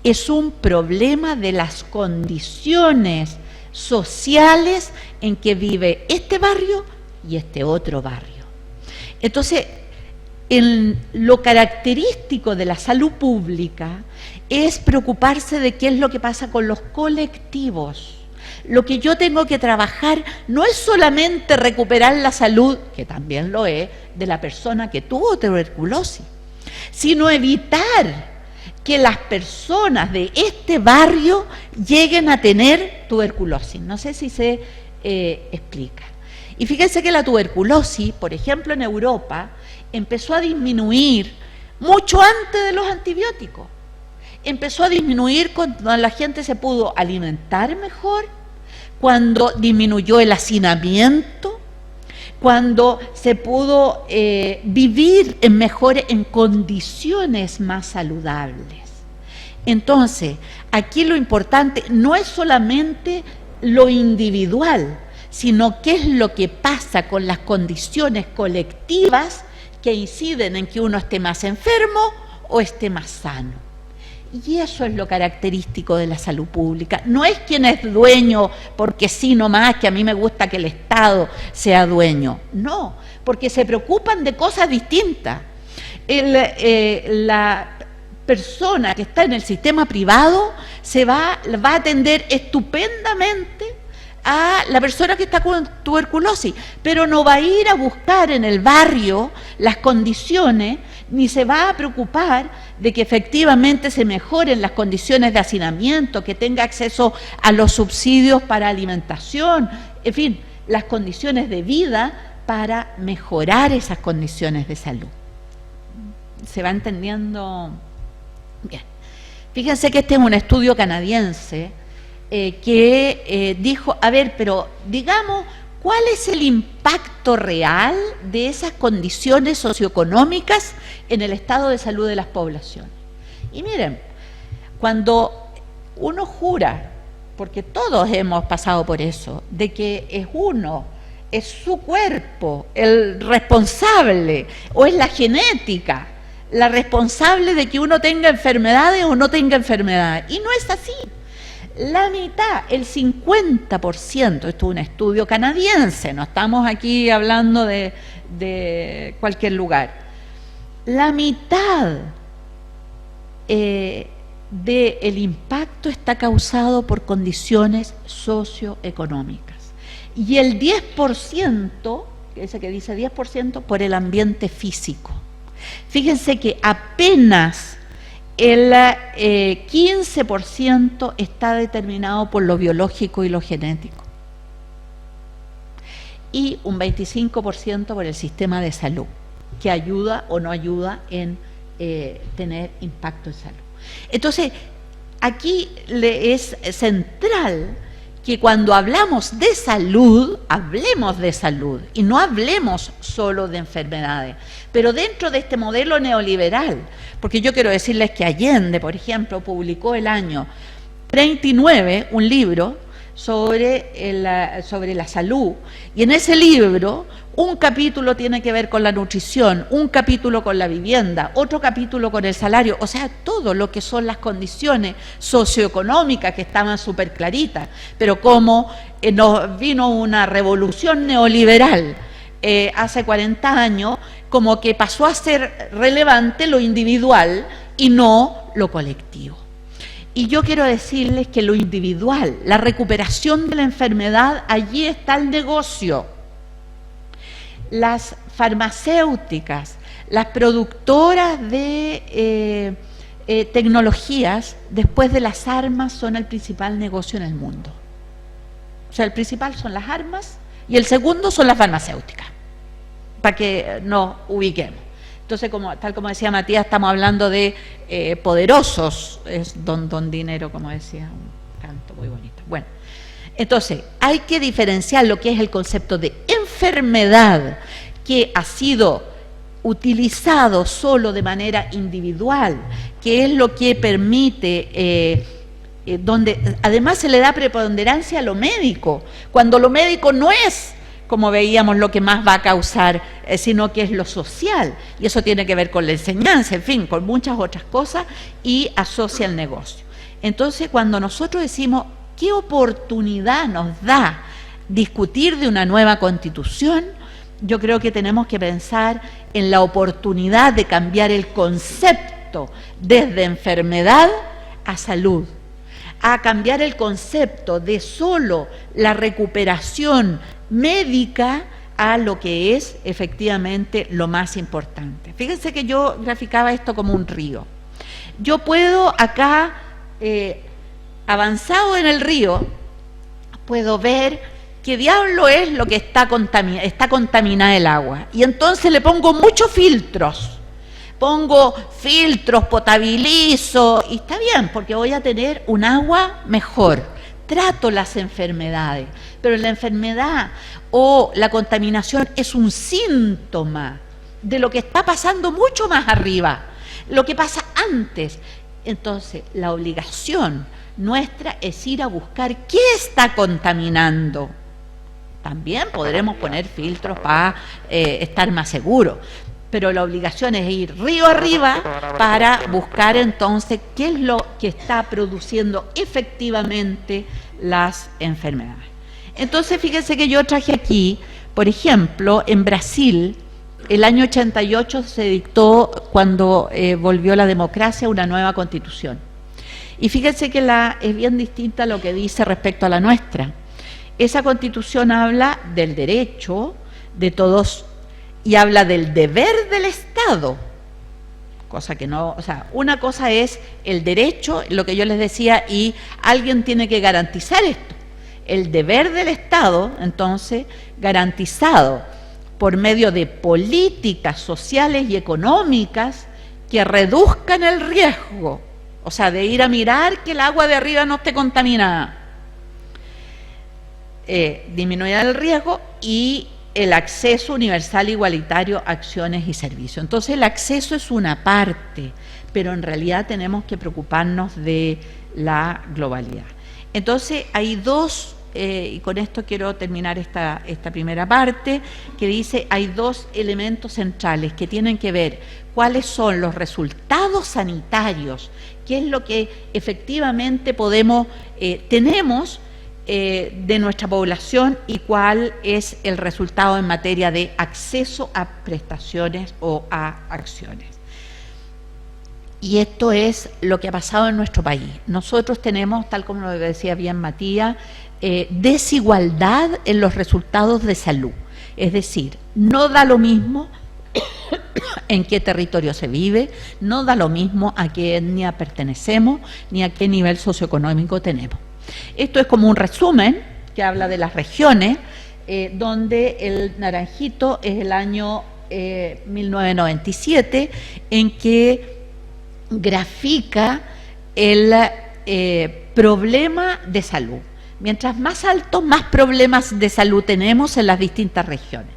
es un problema de las condiciones sociales en que vive este barrio y este otro barrio. Entonces, lo característico de la salud pública es preocuparse de qué es lo que pasa con los colectivos. Lo que yo tengo que trabajar no es solamente recuperar la salud, que también lo es, de la persona que tuvo tuberculosis, sino evitar que las personas de este barrio lleguen a tener tuberculosis. No sé si se explica. Y fíjense que la tuberculosis, por ejemplo en Europa, empezó a disminuir mucho antes de los antibióticos. Empezó a disminuir cuando la gente se pudo alimentar mejor, cuando disminuyó el hacinamiento, cuando se pudo vivir en condiciones más saludables. Entonces, aquí lo importante no es solamente lo individual, sino qué es lo que pasa con las condiciones colectivas que inciden en que uno esté más enfermo o esté más sano. Y eso es lo característico de la salud pública. No es quien es dueño porque sí nomás, que a mí me gusta que el Estado sea dueño. No, porque se preocupan de cosas distintas. La persona que está en el sistema privado va a atender estupendamente a la persona que está con tuberculosis, pero no va a ir a buscar en el barrio las condiciones, ni se va a preocupar de que efectivamente se mejoren las condiciones de hacinamiento, que tenga acceso a los subsidios para alimentación, en fin, las condiciones de vida para mejorar esas condiciones de salud. ¿Se va entendiendo? Bien. Fíjense que este es un estudio canadiense que dijo, a ver, pero digamos, ¿cuál es el impacto real de esas condiciones socioeconómicas en el estado de salud de las poblaciones? Y miren, cuando uno jura, porque todos hemos pasado por eso, de que es su cuerpo el responsable, o es la genética la responsable de que uno tenga enfermedades o no tenga enfermedades, y no es así. La mitad, el 50%, esto es un estudio canadiense, no estamos aquí hablando de cualquier lugar, la mitad del impacto está causado por condiciones socioeconómicas y el 10%, ese que dice 10%, por el ambiente físico. Fíjense que apenas el 15% está determinado por lo biológico y lo genético y un 25% por el sistema de salud, que ayuda o no ayuda en tener impacto en salud. Entonces, aquí es central que cuando hablamos de salud, hablemos de salud y no hablemos solo de enfermedades, pero dentro de este modelo neoliberal, porque yo quiero decirles que Allende, por ejemplo, publicó el año 39 un libro sobre la salud, y en ese libro un capítulo tiene que ver con la nutrición, un capítulo con la vivienda, otro capítulo con el salario, o sea, todo lo que son las condiciones socioeconómicas que estaban súper claritas, pero como nos vino una revolución neoliberal hace 40 años, como que pasó a ser relevante lo individual y no lo colectivo. Y yo quiero decirles que lo individual, la recuperación de la enfermedad, allí está el negocio. Las farmacéuticas, las productoras de tecnologías, después de las armas, son el principal negocio en el mundo. O sea, el principal son las armas y el segundo son las farmacéuticas, para que nos ubiquemos. Entonces, tal como decía Matías, estamos hablando de poderosos, es don dinero, como decía, un canto muy bonito. Bueno, entonces, hay que diferenciar lo que es el concepto de enfermedad, que ha sido utilizado solo de manera individual, que es lo que permite, donde además se le da preponderancia a lo médico, cuando lo médico no es, como veíamos, lo que más va a causar, sino que es lo social, y eso tiene que ver con la enseñanza, en fin, con muchas otras cosas, y asocia el negocio. Entonces, cuando nosotros decimos qué oportunidad nos da discutir de una nueva constitución, yo creo que tenemos que pensar en la oportunidad de cambiar el concepto desde enfermedad a salud, a cambiar el concepto de solo la recuperación médica a lo que es efectivamente lo más importante. Fíjense que yo graficaba esto como un río. Yo puedo acá, avanzado en el río, puedo ver qué diablo es lo que está contaminada el agua. Y entonces le pongo muchos filtros. Pongo filtros, potabilizo, y está bien, porque voy a tener un agua mejor. trato las enfermedades, pero la enfermedad o la contaminación es un síntoma de lo que está pasando mucho más arriba, lo que pasa antes. Entonces, la obligación nuestra es ir a buscar qué está contaminando. También podremos poner filtros para estar más seguros, pero la obligación es ir río arriba para buscar entonces qué es lo que está produciendo efectivamente las enfermedades. Entonces, fíjense que yo traje aquí, por ejemplo, en Brasil, el año 88 se dictó, cuando volvió la democracia, una nueva constitución. Y fíjense que es bien distinta a lo que dice respecto a la nuestra. Esa constitución habla del derecho de todos y habla del deber del Estado, cosa que no, o sea, una cosa es el derecho, lo que yo les decía, y alguien tiene que garantizar esto. El deber del Estado, entonces, garantizado por medio de políticas sociales y económicas que reduzcan el riesgo, o sea, de ir a mirar que el agua de arriba no esté contaminada, disminuir el riesgo y el acceso universal igualitario a acciones y servicios. Entonces, el acceso es una parte, pero en realidad tenemos que preocuparnos de la globalidad. Entonces, hay dos, y con esto quiero terminar esta primera parte, que dice, hay dos elementos centrales que tienen que ver cuáles son los resultados sanitarios, qué es lo que efectivamente tenemos de nuestra población y cuál es el resultado en materia de acceso a prestaciones o a acciones. Y esto es lo que ha pasado en nuestro país. Nosotros tenemos, tal como lo decía bien Matías, desigualdad en los resultados de salud. Es decir, no da lo mismo en qué territorio se vive, no da lo mismo a qué etnia pertenecemos, ni a qué nivel socioeconómico tenemos. Esto es como un resumen que habla de las regiones, donde el naranjito es el año 1997, en que grafica el problema de salud. Mientras más alto, más problemas de salud tenemos en las distintas regiones.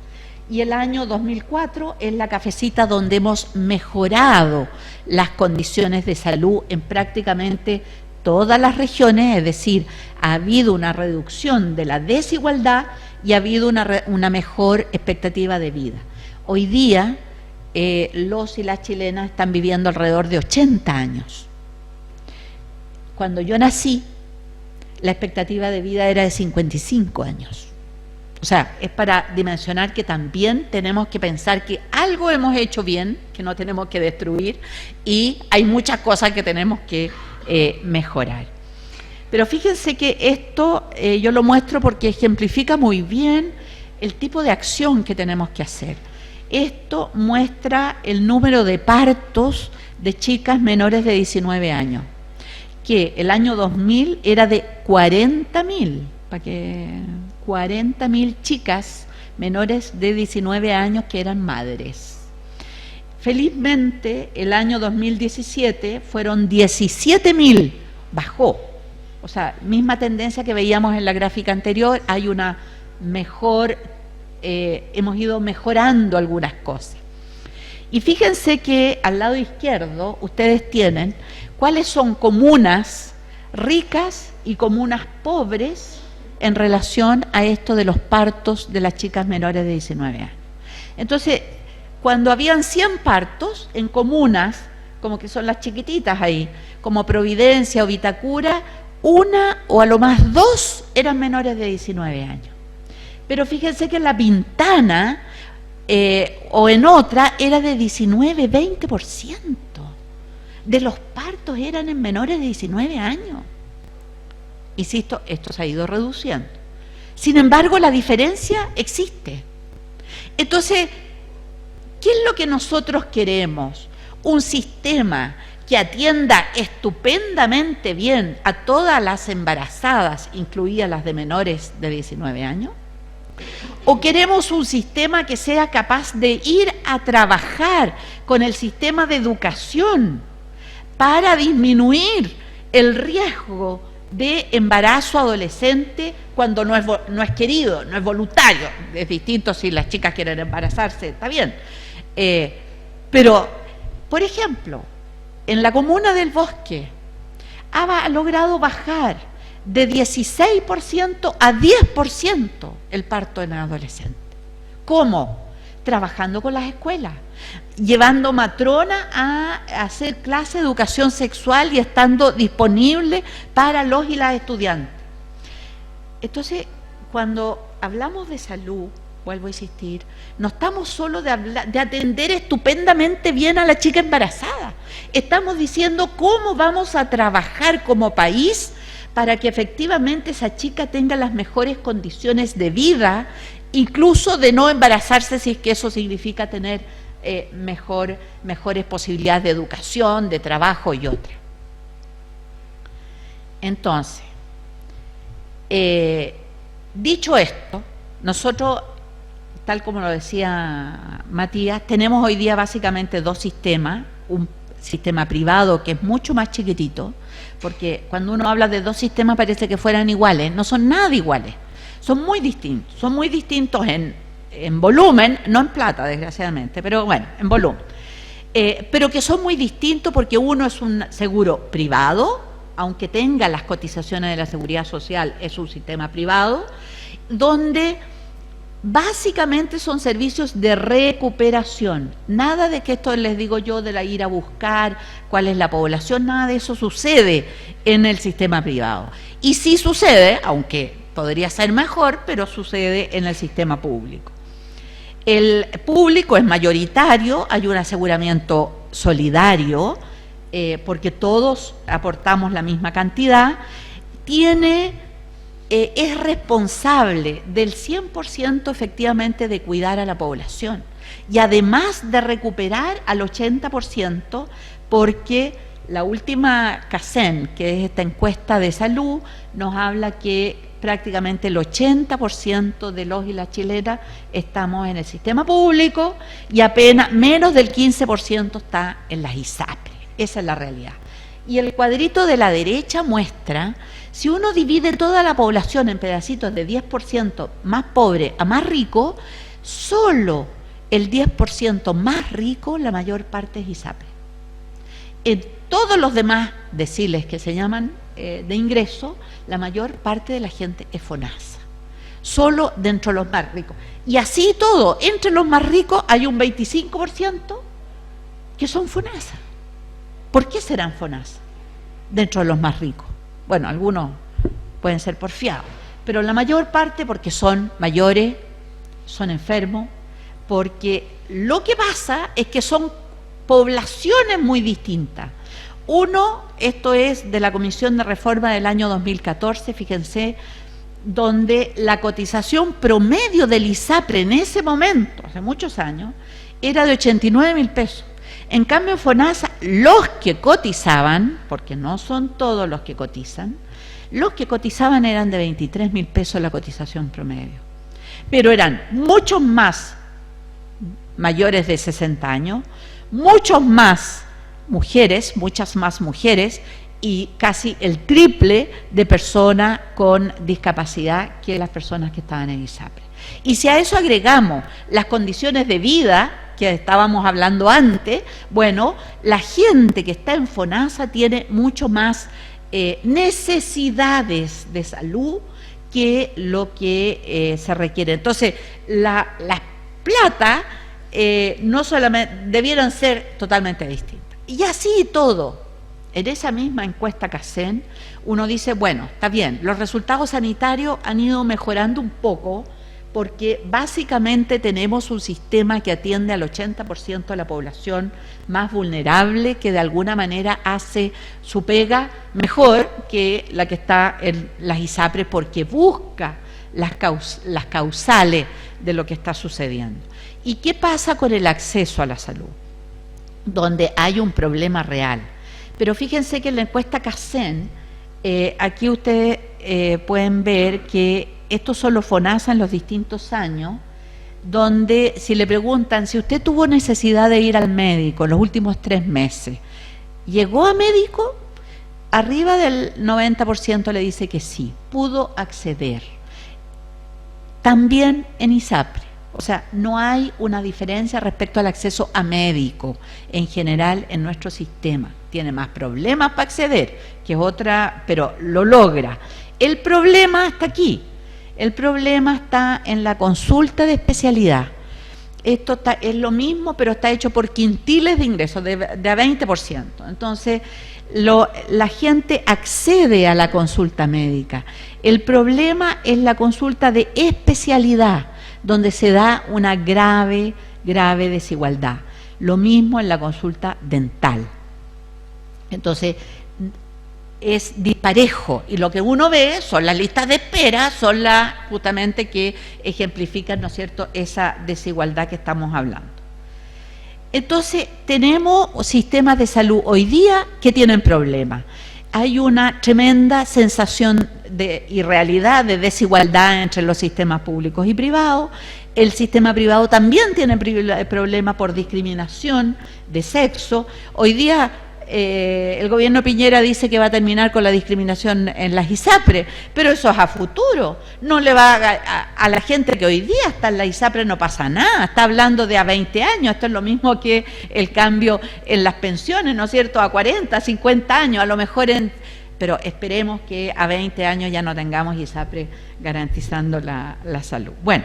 Y el año 2004 es la cafecita donde hemos mejorado las condiciones de salud en prácticamente todas las regiones, es decir, ha habido una reducción de la desigualdad y ha habido una mejor expectativa de vida. Hoy día los y las chilenas están viviendo alrededor de 80 años. Cuando yo nací, la expectativa de vida era de 55 años. O sea, es para dimensionar que también tenemos que pensar que algo hemos hecho bien, que no tenemos que destruir, y hay muchas cosas que tenemos que mejorar. Pero fíjense que esto yo lo muestro porque ejemplifica muy bien el tipo de acción que tenemos que hacer. Esto muestra el número de partos de chicas menores de 19 años, que el año 2000 era de 40.000, 40.000 chicas menores de 19 años que eran madres. Felizmente, el año 2017 fueron 17.000, bajó. O sea, misma tendencia que veíamos en la gráfica anterior, hay una mejor, hemos ido mejorando algunas cosas. Y fíjense que al lado izquierdo ustedes tienen cuáles son comunas ricas y comunas pobres en relación a esto de los partos de las chicas menores de 19 años. Entonces, cuando habían 100 partos en comunas, como que son las chiquititas ahí, como Providencia o Vitacura, una o a lo más dos eran menores de 19 años. Pero fíjense que en La Pintana o en otra era de 19-20% de los partos eran en menores de 19 años. Insisto, esto se ha ido reduciendo. Sin embargo, la diferencia existe. Entonces, ¿qué es lo que nosotros queremos? Un sistema que atienda estupendamente bien a todas las embarazadas, incluidas las de menores de 19 años. ¿O queremos un sistema que sea capaz de ir a trabajar con el sistema de educación para disminuir el riesgo de embarazo adolescente cuando no es querido, no es voluntario. Es distinto si las chicas quieren embarazarse, está bien. Pero, por ejemplo, en la comuna del Bosque ha logrado bajar de 16% a 10% el parto en adolescentes. ¿Cómo? Trabajando con las escuelas, llevando matrona a hacer clase de educación sexual y estando disponible para los y las estudiantes. Entonces, cuando hablamos de salud, vuelvo a insistir, no estamos solo de atender estupendamente bien a la chica embarazada, estamos diciendo cómo vamos a trabajar como país para que efectivamente esa chica tenga las mejores condiciones de vida, incluso de no embarazarse si es que eso significa tener mejores posibilidades de educación, de trabajo y otras. Entonces, dicho esto, nosotros, tal como lo decía Matías, tenemos hoy día básicamente dos sistemas, un sistema privado que es mucho más chiquitito, porque cuando uno habla de dos sistemas parece que fueran iguales, no son nada iguales, son muy distintos en volumen, no en plata desgraciadamente, pero bueno, en volumen, pero que son muy distintos porque uno es un seguro privado, aunque tenga las cotizaciones de la seguridad social, es un sistema privado, donde básicamente son servicios de recuperación, nada de que esto les digo yo de la ir a buscar cuál es la población, nada de eso sucede en el sistema privado. Y sí sucede, aunque podría ser mejor, pero sucede en el sistema público. El público es mayoritario, hay un aseguramiento solidario, porque todos aportamos la misma cantidad, es responsable del 100% efectivamente de cuidar a la población y además de recuperar al 80%, porque la última CACEN, que es esta encuesta de salud, nos habla que prácticamente el 80% de los y las chilenas estamos en el sistema público y apenas menos del 15% está en las ISAPRE. Esa es la realidad. Y el cuadrito de la derecha muestra, si uno divide toda la población en pedacitos de 10% más pobre a más rico, solo el 10% más rico, la mayor parte es ISAPRE. En todos los demás deciles que se llaman de ingreso, la mayor parte de la gente es FONASA. Solo dentro de los más ricos. Y así todo, entre los más ricos hay un 25% que son FONASA. ¿Por qué serán FONASA dentro de los más ricos? Bueno, algunos pueden ser porfiados, pero la mayor parte porque son mayores, son enfermos, porque lo que pasa es que son poblaciones muy distintas. Uno, esto es de la Comisión de Reforma del año 2014, fíjense, donde la cotización promedio del ISAPRE en ese momento, hace muchos años, era de 89.000 pesos. En cambio, FONASA, los que cotizaban, porque no son todos los que cotizan, los que cotizaban eran de 23.000 pesos la cotización promedio. Pero eran muchos más mayores de 60 años, muchos más mujeres, muchas más mujeres y casi el triple de personas con discapacidad que las personas que estaban en ISAPRE. Y si a eso agregamos las condiciones de vida que estábamos hablando antes, bueno, la gente que está en FONASA tiene mucho más necesidades de salud que lo que se requiere. Entonces, las plata no solamente debieran ser totalmente distintas. Y así todo, en esa misma encuesta CACEN, uno dice, bueno, está bien, los resultados sanitarios han ido mejorando un poco, porque básicamente tenemos un sistema que atiende al 80% de la población más vulnerable, que de alguna manera hace su pega mejor que la que está en las ISAPRE, porque busca las causales de lo que está sucediendo. ¿Y qué pasa con el acceso a la salud? Donde hay un problema real. Pero fíjense que en la encuesta CACEN, aquí ustedes pueden ver que estos son los FONASA en los distintos años, donde si le preguntan si usted tuvo necesidad de ir al médico en los últimos 3 meses, ¿llegó a médico? arriba del 90% le dice que sí, pudo acceder. También en ISAPRE. O sea, no hay una diferencia respecto al acceso a médico en general en nuestro sistema. Tiene más problemas para acceder, que es otra, pero lo logra. El problema está aquí. El problema está en la consulta de especialidad. Esto es lo mismo, pero está hecho por quintiles de ingresos, de a 20%. Entonces, la gente accede a la consulta médica. El problema es la consulta de especialidad, donde se da una grave desigualdad. Lo mismo en la consulta dental. Entonces, es disparejo, y lo que uno ve son las listas de espera, son las justamente que ejemplifican, ¿no es cierto?, esa desigualdad que estamos hablando. Entonces, tenemos sistemas de salud hoy día que tienen problemas. Hay una tremenda sensación y realidad de desigualdad entre los sistemas públicos y privados. El sistema privado también tiene problemas por discriminación de sexo. Hoy día el gobierno Piñera dice que va a terminar con la discriminación en las ISAPRE, pero eso es a futuro. No le va a la gente que hoy día está en la ISAPRE, no pasa nada. Está hablando de a 20 años. Esto es lo mismo que el cambio en las pensiones, ¿no es cierto?, a 40, 50 años, a lo mejor pero esperemos que a 20 años ya no tengamos ISAPRE garantizando la salud. Bueno,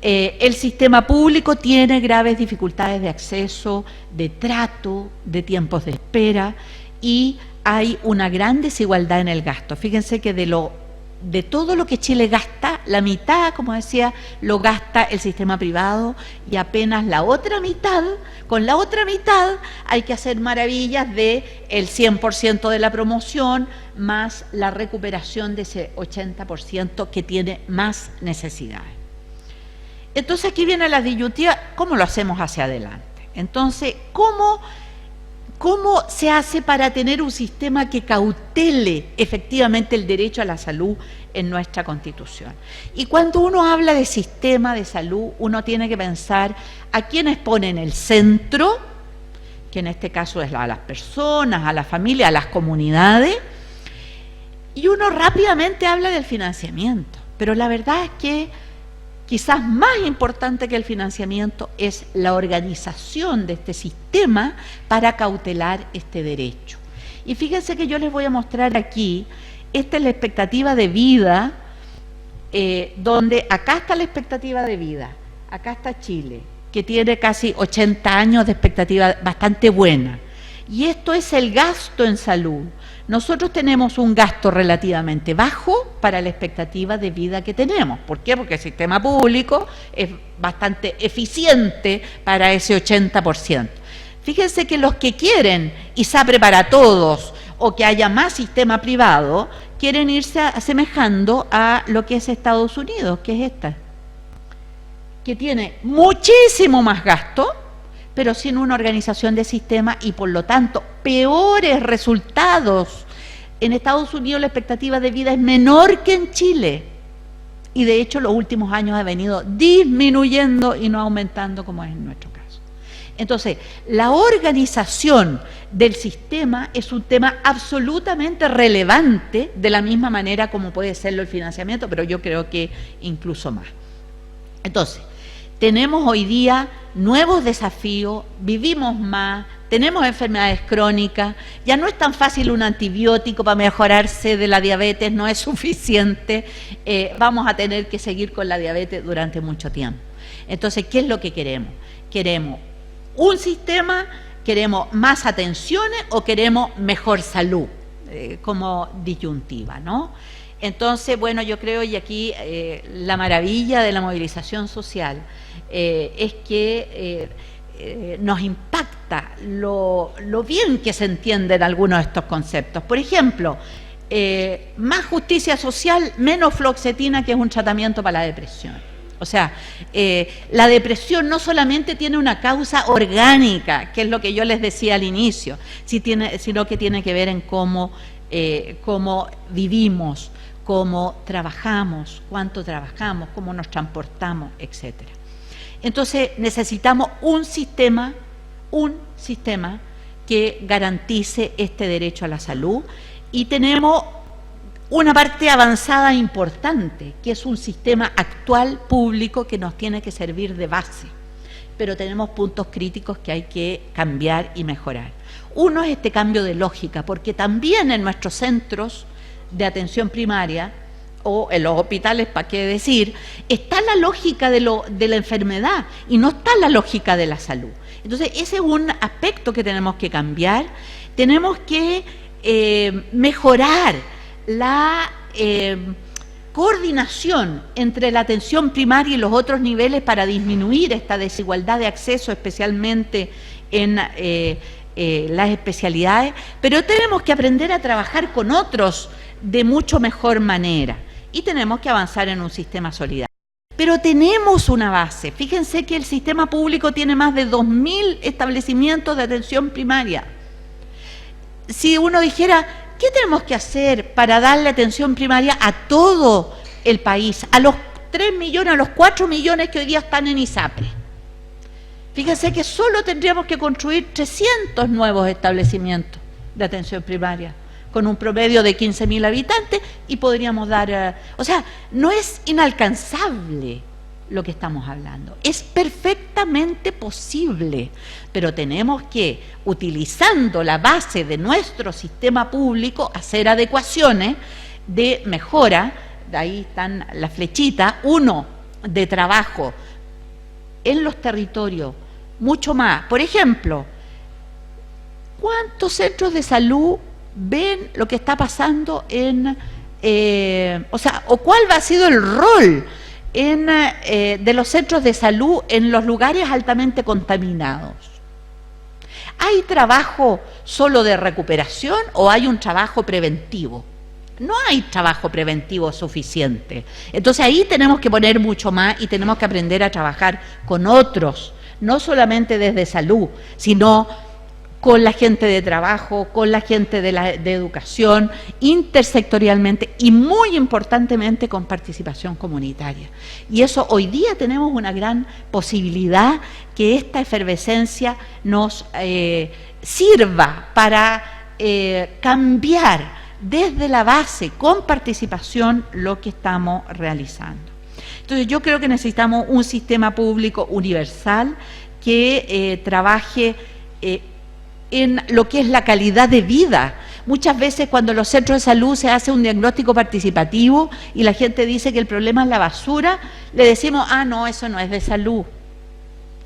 el sistema público tiene graves dificultades de acceso, de trato, de tiempos de espera, y hay una gran desigualdad en el gasto. Fíjense que de todo lo que Chile gasta, la mitad, como decía, lo gasta el sistema privado, y apenas la otra mitad, con la otra mitad hay que hacer maravillas de el 100% de la promoción, más la recuperación de ese 80% que tiene más necesidades. Entonces aquí viene la disyuntiva, ¿cómo lo hacemos hacia adelante? Entonces, ¿cómo se hace para tener un sistema que cautele efectivamente el derecho a la salud en nuestra Constitución? Y cuando uno habla de sistema de salud, uno tiene que pensar a quiénes pone en el centro, que en este caso es a las personas, a la familia, a las comunidades, y uno rápidamente habla del financiamiento. Pero la verdad es que quizás más importante que el financiamiento es la organización de este sistema para cautelar este derecho. Y fíjense que yo les voy a mostrar aquí, esta es la expectativa de vida, donde acá está la expectativa de vida, acá está Chile, que tiene casi 80 años de expectativa bastante buena. Y esto es el gasto en salud. Nosotros tenemos un gasto relativamente bajo para la expectativa de vida que tenemos. ¿Por qué? Porque el sistema público es bastante eficiente para ese 80%. Fíjense que los que quieren ISAPRE para todos o que haya más sistema privado, quieren irse asemejando a lo que es Estados Unidos, que es esta, que tiene muchísimo más gasto, pero sin una organización de sistema y por lo tanto peores resultados. En Estados Unidos la expectativa de vida es menor que en Chile, y de hecho los últimos años ha venido disminuyendo y no aumentando como es en nuestro caso. Entonces, la organización del sistema es un tema absolutamente relevante, de la misma manera como puede serlo el financiamiento, pero yo creo que incluso más. Entonces, tenemos hoy día nuevos desafíos, vivimos más, tenemos enfermedades crónicas, ya no es tan fácil un antibiótico para mejorarse de la diabetes, no es suficiente, vamos a tener que seguir con la diabetes durante mucho tiempo. Entonces, ¿qué es lo que queremos? ¿Queremos un sistema, queremos más atenciones o queremos mejor salud? Como disyuntiva, ¿no? Entonces, bueno, yo creo, y aquí la maravilla de la movilización social es que nos impacta lo bien que se entienden algunos de estos conceptos. Por ejemplo, más justicia social, menos fluoxetina, que es un tratamiento para la depresión. O sea, la depresión no solamente tiene una causa orgánica, que es lo que yo les decía al inicio, sino que tiene que ver en cómo vivimos, cómo trabajamos, cuánto trabajamos, cómo nos transportamos, etcétera. Entonces necesitamos un sistema que garantice este derecho a la salud, y tenemos una parte avanzada importante, que es un sistema actual público que nos tiene que servir de base, pero tenemos puntos críticos que hay que cambiar y mejorar. Uno es este cambio de lógica, porque también en nuestros centros de atención primaria o en los hospitales, para qué decir, está la lógica de la enfermedad y no está la lógica de la salud. Entonces, ese es un aspecto que tenemos que cambiar. Tenemos que mejorar la coordinación entre la atención primaria y los otros niveles para disminuir esta desigualdad de acceso, especialmente en las especialidades, pero tenemos que aprender a trabajar con otros de mucho mejor manera y tenemos que avanzar en un sistema solidario. Pero tenemos una base. Fíjense que el sistema público tiene más de 2.000 establecimientos de atención primaria. Si uno dijera, ¿qué tenemos que hacer para darle atención primaria a todo el país? A los 3 millones, a los 4 millones que hoy día están en ISAPRE. Fíjense que solo tendríamos que construir 300 nuevos establecimientos de atención primaria, con un promedio de 15.000 habitantes, y podríamos dar... o sea, no es inalcanzable lo que estamos hablando, es perfectamente posible, pero tenemos que, utilizando la base de nuestro sistema público, hacer adecuaciones de mejora. De ahí están las flechitas. Uno, de trabajo en los territorios, mucho más. Por ejemplo, ¿cuántos centros de salud ven lo que está pasando en, o cuál ha sido el rol de los centros de salud en los lugares altamente contaminados? ¿Hay trabajo solo de recuperación o hay un trabajo preventivo? No hay trabajo preventivo suficiente. Entonces ahí tenemos que poner mucho más y tenemos que aprender a trabajar con otros, no solamente desde salud, sino con la gente de trabajo, con la gente de educación, intersectorialmente y muy importantemente con participación comunitaria. Y eso hoy día tenemos una gran posibilidad que esta efervescencia nos sirva para cambiar desde la base, con participación, lo que estamos realizando. Entonces yo creo que necesitamos un sistema público universal que trabaje en lo que es la calidad de vida. Muchas veces cuando en los centros de salud se hace un diagnóstico participativo y la gente dice que el problema es la basura, le decimos, no, eso no es de salud.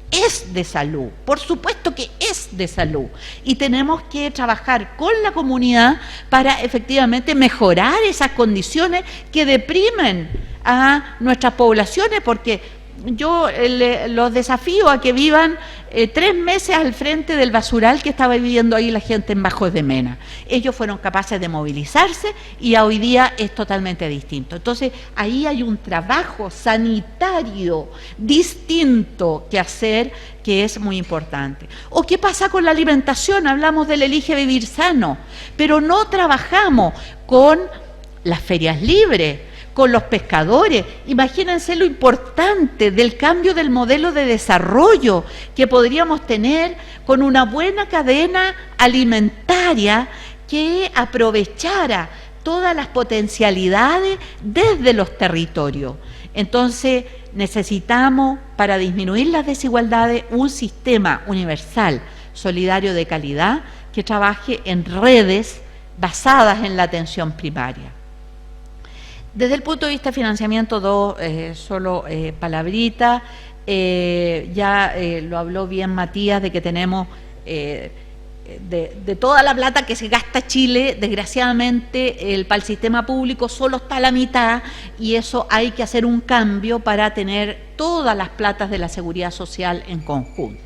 Es de salud, por supuesto que es de salud, y tenemos que trabajar con la comunidad para efectivamente mejorar esas condiciones que deprimen a nuestras poblaciones, porque yo los desafío a que vivan 3 meses al frente del basural que estaba viviendo ahí la gente en Bajos de Mena. Ellos fueron capaces de movilizarse y hoy día es totalmente distinto. Entonces ahí hay un trabajo sanitario distinto que hacer, que es muy importante. ¿O qué pasa con la alimentación? Hablamos del Elige Vivir Sano, pero no trabajamos con las ferias libres, con los pescadores. Imagínense lo importante del cambio del modelo de desarrollo que podríamos tener con una buena cadena alimentaria que aprovechara todas las potencialidades desde los territorios. Entonces necesitamos, para disminuir las desigualdades, un sistema universal, solidario, de calidad, que trabaje en redes basadas en la atención primaria. Desde el punto de vista de financiamiento, solo palabrita, ya lo habló bien Matías, de que tenemos de toda la plata que se gasta Chile, desgraciadamente para el sistema público solo está la mitad, y eso hay que hacer un cambio para tener todas las platas de la seguridad social en conjunto.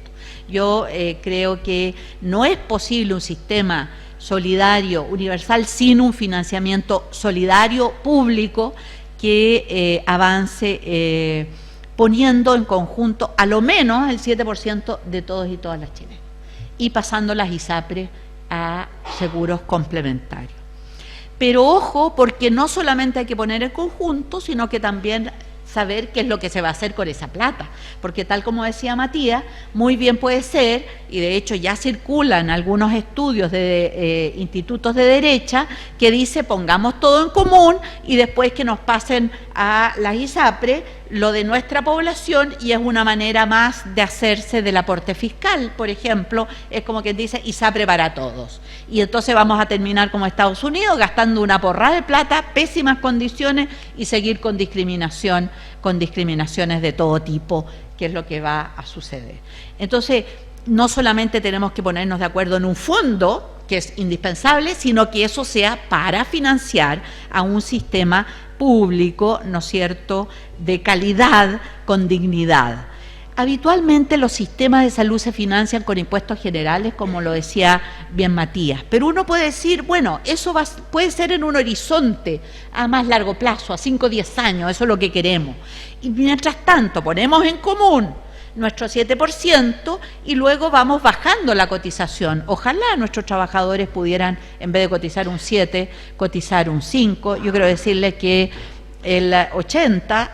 Yo creo que no es posible un sistema solidario, universal, sin un financiamiento solidario público que avance poniendo en conjunto a lo menos el 7% de todos y todas las chilenas y pasando las ISAPRE a seguros complementarios. Pero ojo, porque no solamente hay que poner en conjunto, sino que también saber qué es lo que se va a hacer con esa plata, porque tal como decía Matías, muy bien puede ser, y de hecho ya circulan algunos estudios de institutos de derecha que dice pongamos todo en común y después que nos pasen a las ISAPRE lo de nuestra población, y es una manera más de hacerse del aporte fiscal, por ejemplo, es como quien dice ISAPRE para todos, y entonces vamos a terminar como Estados Unidos gastando una porrada de plata, pésimas condiciones, y seguir con discriminación, con discriminaciones de todo tipo, que es lo que va a suceder. Entonces, no solamente tenemos que ponernos de acuerdo en un fondo, que es indispensable, sino que eso sea para financiar a un sistema público, ¿no es cierto?, de calidad, con dignidad. Habitualmente los sistemas de salud se financian con impuestos generales, como lo decía bien Matías, pero uno puede decir, bueno, eso puede ser en un horizonte a más largo plazo, a 5 o 10 años, eso es lo que queremos. Y mientras tanto ponemos en común nuestro 7% y luego vamos bajando la cotización. Ojalá nuestros trabajadores pudieran, en vez de cotizar un 7, cotizar un 5. Yo quiero decirles que el 80,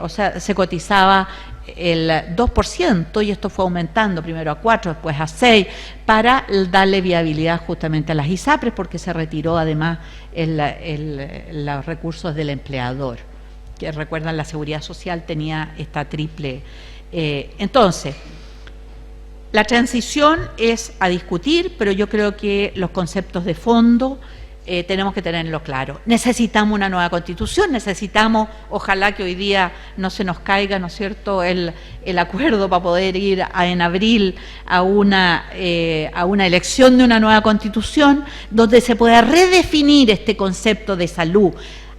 o sea, se cotizaba el 2%, y esto fue aumentando primero a 4, después a 6, para darle viabilidad justamente a las ISAPRES, porque se retiró además los recursos del empleador, que recuerdan la Seguridad Social tenía esta triple. Entonces, la transición es a discutir, pero yo creo que los conceptos de fondo tenemos que tenerlo claro. Necesitamos una nueva Constitución, necesitamos, ojalá que hoy día no se nos caiga, ¿no es cierto?, el acuerdo para poder ir en abril a una elección de una nueva Constitución, donde se pueda redefinir este concepto de salud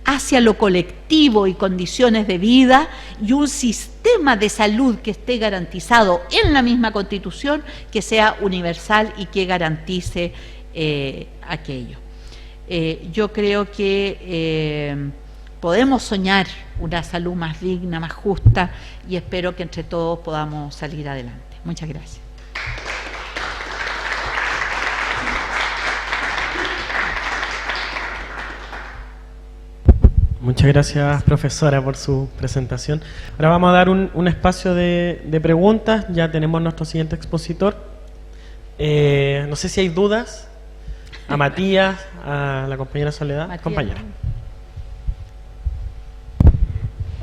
hacia lo colectivo y condiciones de vida, y un sistema de salud que esté garantizado en la misma Constitución, que sea universal y que garantice aquello. Yo creo que podemos soñar una salud más digna, más justa, y espero que entre todos podamos salir adelante. Muchas gracias. Muchas gracias, profesora, por su presentación. Ahora vamos a dar un espacio de preguntas. Ya tenemos nuestro siguiente expositor. No sé si hay dudas. A Matías, a la compañera Soledad. Matías. Compañera.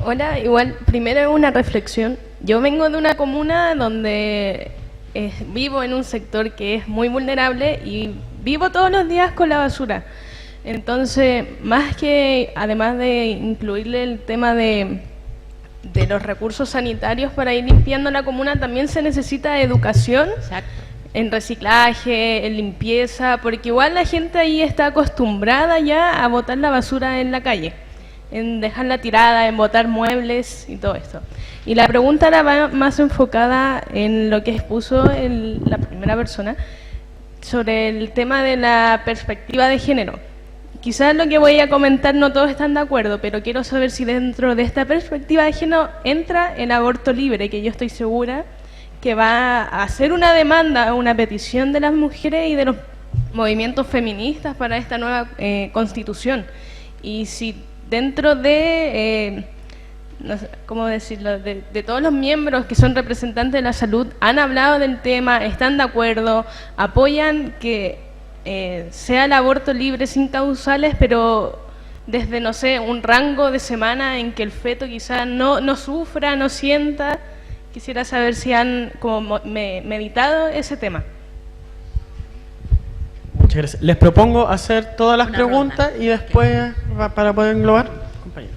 Hola, igual, primero una reflexión. Yo vengo de una comuna donde vivo en un sector que es muy vulnerable y vivo todos los días con la basura. Entonces, más que, además de incluirle el tema de los recursos sanitarios para ir limpiando la comuna, también se necesita educación. Exacto. En reciclaje, en limpieza, porque igual la gente ahí está acostumbrada ya a botar la basura en la calle, en dejarla tirada, en botar muebles y todo esto. Y la pregunta era más enfocada en lo que expuso la primera persona sobre el tema de la perspectiva de género. Quizás lo que voy a comentar no todos están de acuerdo, pero quiero saber si dentro de esta perspectiva de género entra el aborto libre, que yo estoy segura que va a hacer una demanda, una petición de las mujeres y de los movimientos feministas para esta nueva constitución. Y si dentro de, no sé, ¿cómo decirlo?, de todos los miembros que son representantes de la salud han hablado del tema, están de acuerdo, apoyan que sea el aborto libre sin causales, pero desde, no sé, un rango de semana en que el feto quizás no sufra, no sienta. Quisiera saber si han como meditado ese tema. Muchas gracias. Les propongo hacer todas las Una preguntas ronda. y después, para poder englobar, compañero.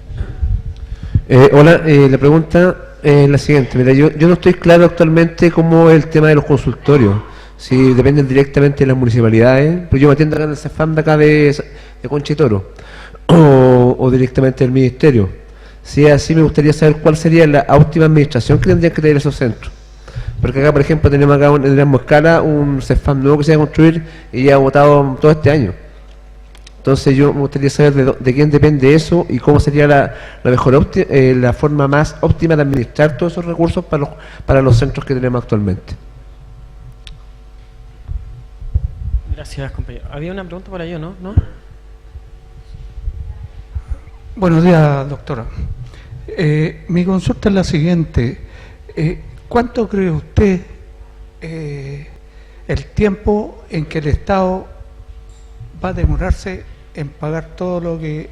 Hola, la pregunta es la siguiente. Mira, yo no estoy claro actualmente cómo es el tema de los consultorios, si dependen directamente de las municipalidades, pero yo me atiendo acá en el CEFAM de acá de Concha y Toro, o directamente del ministerio. Si es así, me gustaría saber cuál sería la óptima administración que tendrían que tener esos centros. Porque acá, por ejemplo, tenemos acá en Erasmo Escala un CEFAM nuevo que se va a construir y ya ha votado todo este año. Entonces yo me gustaría saber de quién depende eso y cómo sería la mejor la forma más óptima de administrar todos esos recursos para los centros que tenemos actualmente. Gracias, compañero. Había una pregunta por ahí, ¿o no? ¿No? Buenos días, doctora. Mi consulta es la siguiente. ¿Cuánto cree usted el tiempo en que el Estado va a demorarse en pagar todo lo que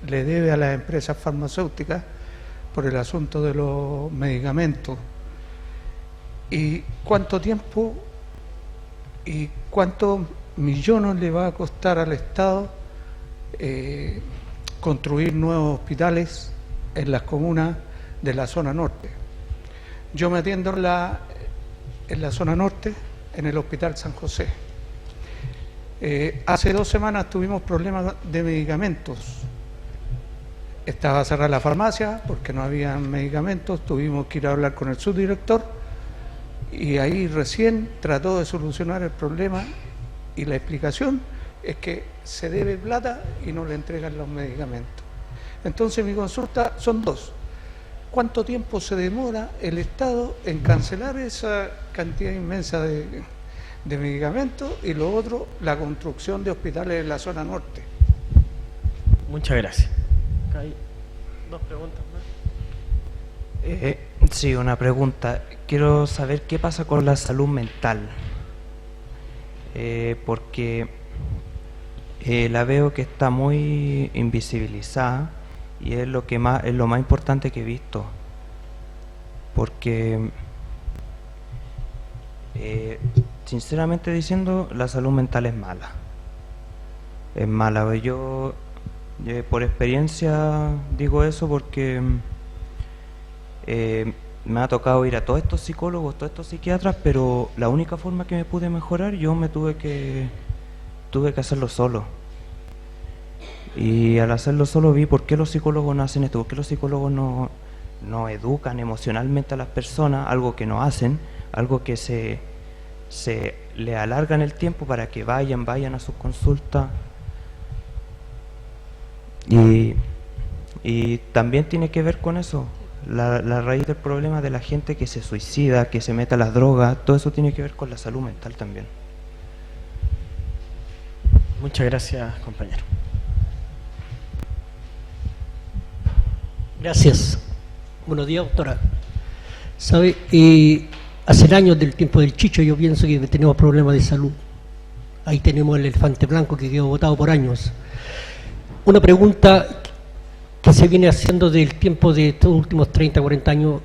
le debe a las empresas farmacéuticas por el asunto de los medicamentos? ¿Y cuánto tiempo y cuántos millones le va a costar al Estado construir nuevos hospitales en las comunas de la zona norte? Yo me atiendo en la zona norte, en el Hospital San José. Hace 2 semanas tuvimos problemas de medicamentos. Estaba cerrada la farmacia porque no había medicamentos, tuvimos que ir a hablar con el subdirector y ahí recién trató de solucionar el problema, y la explicación es que se debe plata y no le entregan los medicamentos. Entonces mi consulta son 2. ¿Cuánto tiempo se demora el Estado en cancelar esa cantidad inmensa de medicamentos? Y lo otro, la construcción de hospitales en la zona norte. Muchas gracias. Hay 2 preguntas más. Sí, una pregunta. Quiero saber qué pasa con la salud mental. Porque la veo que está muy invisibilizada y es lo más importante que he visto. Porque sinceramente diciendo, la salud mental es mala. Es mala. Yo por experiencia digo eso porque me ha tocado ir a todos estos psicólogos, todos estos psiquiatras, pero la única forma que me pude mejorar, yo me tuve que hacerlo solo. Y al hacerlo solo vi por qué los psicólogos no hacen esto, por qué los psicólogos no educan emocionalmente a las personas, algo que no hacen, algo que se le alargan el tiempo para que vayan a sus consultas. Y también tiene que ver con eso, la raíz del problema de la gente que se suicida, que se mete a las drogas, todo eso tiene que ver con la salud mental también. Muchas gracias, compañero. Gracias. Buenos días, doctora. ¿Sabe? Hace años del tiempo del Chicho yo pienso que tenemos problemas de salud. Ahí tenemos el elefante blanco que quedó botado por años. Una pregunta que se viene haciendo del tiempo de estos últimos 30, 40 años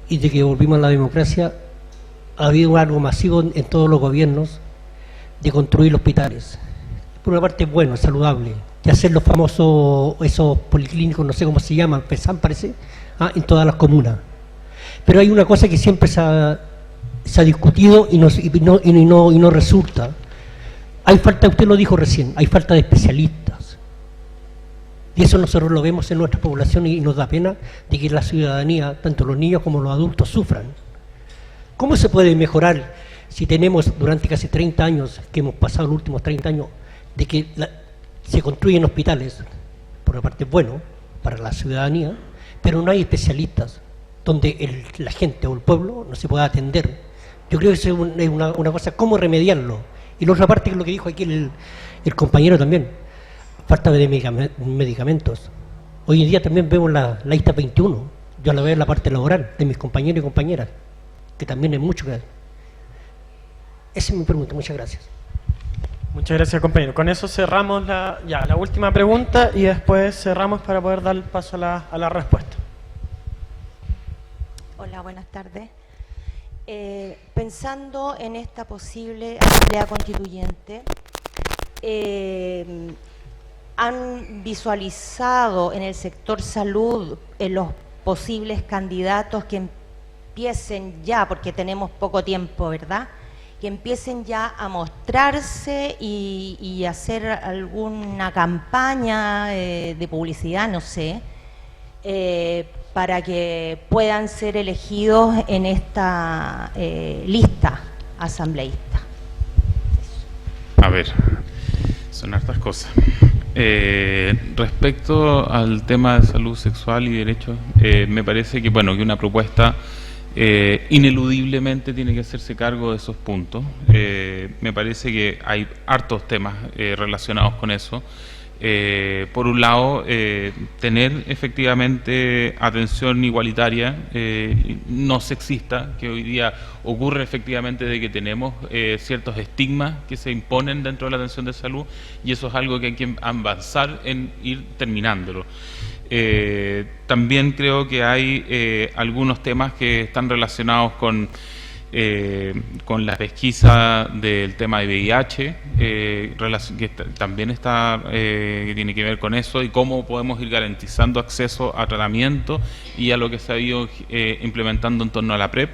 y de que volvimos a la democracia, ha habido algo masivo en todos los gobiernos de construir hospitales. Por una parte es bueno, es saludable, de hacer los famosos, esos policlínicos, no sé cómo se llaman, PESAM parece, en todas las comunas. Pero hay una cosa que siempre se ha discutido y no resulta. Hay falta, usted lo dijo recién, hay falta de especialistas. Y eso nosotros lo vemos en nuestra población y nos da pena de que la ciudadanía, tanto los niños como los adultos, sufran. ¿Cómo se puede mejorar si tenemos durante casi 30 años, que hemos pasado los últimos 30 años, de que se construyen hospitales? Por una parte es bueno para la ciudadanía, pero no hay especialistas donde la gente o el pueblo no se pueda atender. Yo creo que eso es una cosa, ¿cómo remediarlo? Y la otra parte es lo que dijo aquí el compañero también, falta de medicamentos. Hoy en día también vemos la lista 21, yo la veo en la parte laboral de mis compañeros y compañeras, que también es mucho que... Esa es mi pregunta, muchas gracias. Muchas gracias, compañero. Con eso cerramos la última pregunta y después cerramos para poder dar paso a la respuesta. Hola, buenas tardes. Pensando en esta posible asamblea constituyente, ¿han visualizado en el sector salud los posibles candidatos que empiecen ya, porque tenemos poco tiempo, ¿verdad?, que empiecen ya a mostrarse y hacer alguna campaña de publicidad, no sé, para que puedan ser elegidos en esta lista asambleísta? A ver, son hartas cosas. Respecto al tema de salud sexual y derechos, me parece que, bueno, que una propuesta ineludiblemente tiene que hacerse cargo de esos puntos. Me parece que hay hartos temas relacionados con eso. Por un lado, tener efectivamente atención igualitaria, no sexista, que hoy día ocurre efectivamente de que tenemos ciertos estigmas que se imponen dentro de la atención de salud, y eso es algo que hay que avanzar en ir terminándolo. También creo que hay algunos temas que están relacionados con la pesquisa del tema de VIH, que también está, que tiene que ver con eso, y cómo podemos ir garantizando acceso a tratamiento y a lo que se ha ido implementando en torno a la PrEP.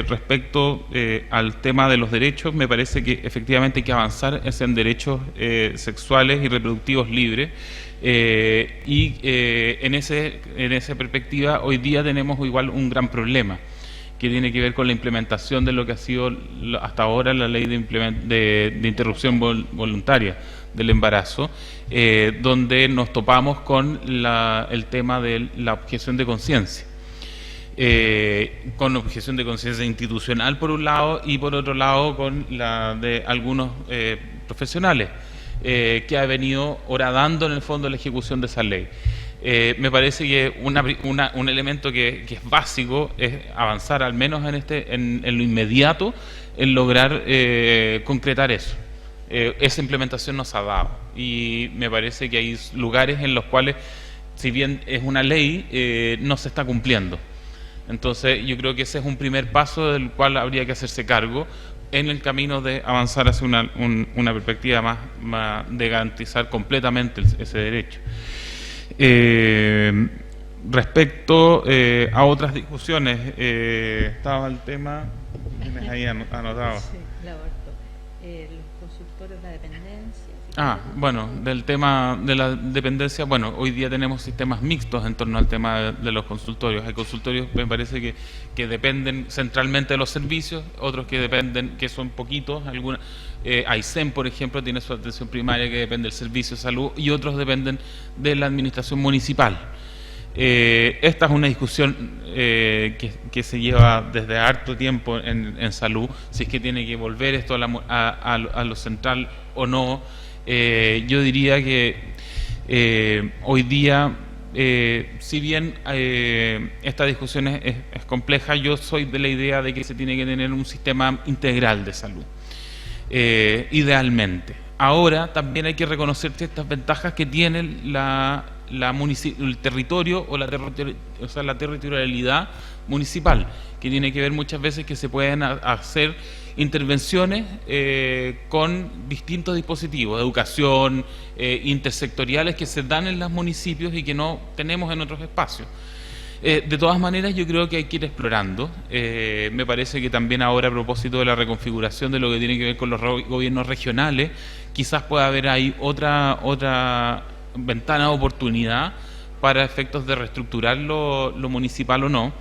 Respecto al tema de los derechos, me parece que efectivamente hay que avanzar en derechos sexuales y reproductivos libres, en esa perspectiva hoy día tenemos igual un gran problema que tiene que ver con la implementación de lo que ha sido hasta ahora la ley de interrupción voluntaria del embarazo, donde nos topamos con el tema de la objeción de conciencia. Con objeción de conciencia institucional por un lado, y por otro lado con la de algunos profesionales que ha venido horadando en el fondo la ejecución de esa ley. Me parece que un elemento que es básico es avanzar al menos en lo inmediato en lograr concretar eso. Esa implementación nos ha dado, y me parece que hay lugares en los cuales, si bien es una ley, no se está cumpliendo. Entonces yo creo que ese es un primer paso del cual habría que hacerse cargo en el camino de avanzar hacia una perspectiva más de garantizar completamente ese derecho. Respecto a otras discusiones, estaba el tema, tienes ahí anotado. Sí, el aborto. Los consultorios, la dependencia. Bueno, del tema de la dependencia, bueno, hoy día tenemos sistemas mixtos en torno al tema de los consultorios. Hay consultorios, me parece que dependen centralmente de los servicios, otros que dependen, que son poquitos, AICEM, por ejemplo, tiene su atención primaria que depende del servicio de salud, y otros dependen de la administración municipal. Esta es una discusión que se lleva desde harto tiempo en salud, si es que tiene que volver esto a lo central o no. Yo diría que hoy día, si bien esta discusión es compleja, yo soy de la idea de que se tiene que tener un sistema integral de salud, idealmente. Ahora también hay que reconocer ciertas ventajas que tiene el territorio o la territorialidad municipal, que tiene que ver muchas veces que se pueden hacer intervenciones con distintos dispositivos de educación intersectoriales que se dan en los municipios y que no tenemos en otros espacios. De todas maneras, yo creo que hay que ir explorando. Me parece que también ahora, a propósito de la reconfiguración de lo que tiene que ver con los gobiernos regionales, quizás pueda haber ahí otra ventana de oportunidad para efectos de reestructurar lo municipal o no.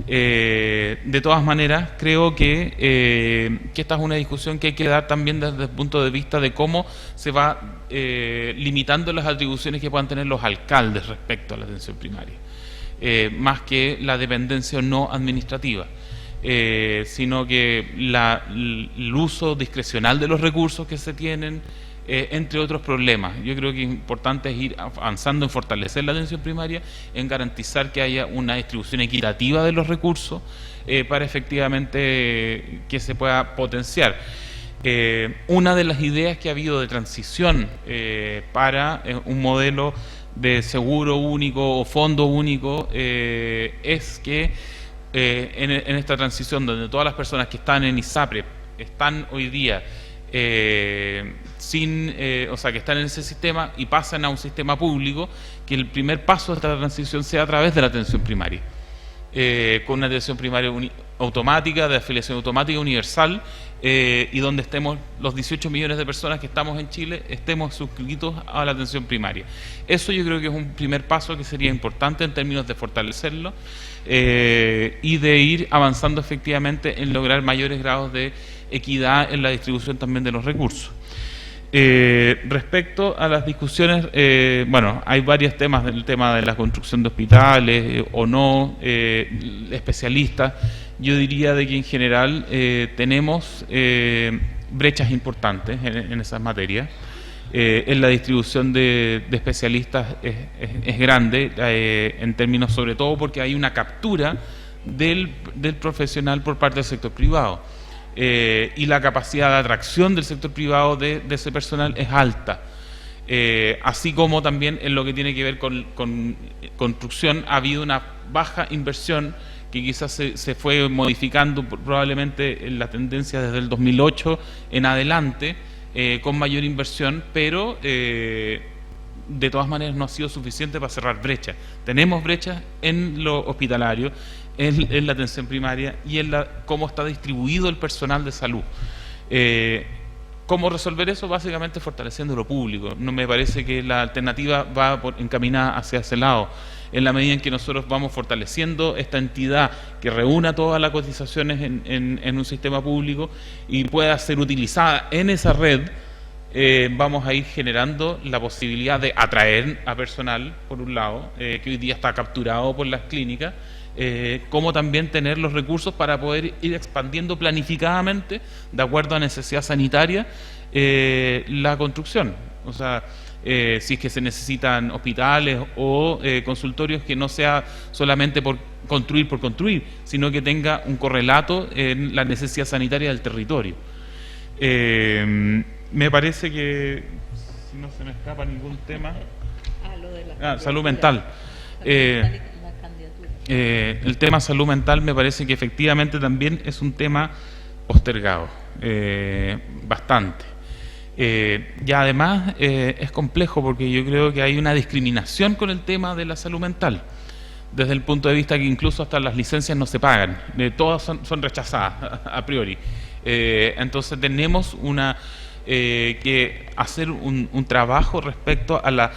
De todas maneras, creo que esta es una discusión que hay que dar también desde el punto de vista de cómo se va limitando las atribuciones que puedan tener los alcaldes respecto a la atención primaria, más que la dependencia no administrativa, sino que el uso discrecional de los recursos que se tienen, entre otros problemas. Yo creo que es importante ir avanzando en fortalecer la atención primaria, en garantizar que haya una distribución equitativa de los recursos para efectivamente que se pueda potenciar. Una de las ideas que ha habido de transición para un modelo de seguro único o fondo único es que en esta transición, donde todas las personas que están en ISAPRE están hoy día que están en ese sistema y pasan a un sistema público, que el primer paso de esta transición sea a través de la atención primaria, con una atención primaria automática, de afiliación automática universal, y donde estemos los 18 millones de personas que estamos en Chile, estemos suscritos a la atención primaria. Eso yo creo que es un primer paso que sería importante en términos de fortalecerlo y de ir avanzando efectivamente en lograr mayores grados de equidad en la distribución también de los recursos. Respecto a las discusiones, hay varios temas, del tema de la construcción de hospitales o no, especialistas. Yo diría de que en general tenemos brechas importantes en esas materias. en la distribución de especialistas es grande, en términos sobre todo porque hay una captura del profesional por parte del sector privado, y la capacidad de atracción del sector privado de ese personal es alta. Así como también en lo que tiene que ver con construcción ha habido una baja inversión que quizás se fue modificando probablemente en la tendencia desde el 2008 en adelante, con mayor inversión, pero de todas maneras no ha sido suficiente para cerrar brechas. Tenemos brechas en lo hospitalario, en la atención primaria y en cómo está distribuido el personal de salud. ¿Cómo resolver eso? Básicamente fortaleciendo lo público. No me parece que la alternativa va encaminada hacia ese lado. En la medida en que nosotros vamos fortaleciendo esta entidad que reúna todas las cotizaciones en un sistema público y pueda ser utilizada en esa red, vamos a ir generando la posibilidad de atraer a personal, por un lado, que hoy día está capturado por las clínicas, como también tener los recursos para poder ir expandiendo planificadamente, de acuerdo a necesidad sanitaria, la construcción. O sea, si es que se necesitan hospitales o consultorios, que no sea solamente por construir, sino que tenga un correlato en la necesidad sanitaria del territorio. Me parece que, si no se me escapa ningún tema, salud mental. El tema salud mental me parece que efectivamente también es un tema postergado, bastante. Y además es complejo porque yo creo que hay una discriminación con el tema de la salud mental, desde el punto de vista que incluso hasta las licencias no se pagan, todas son rechazadas a priori. Entonces tenemos que hacer un trabajo respecto a la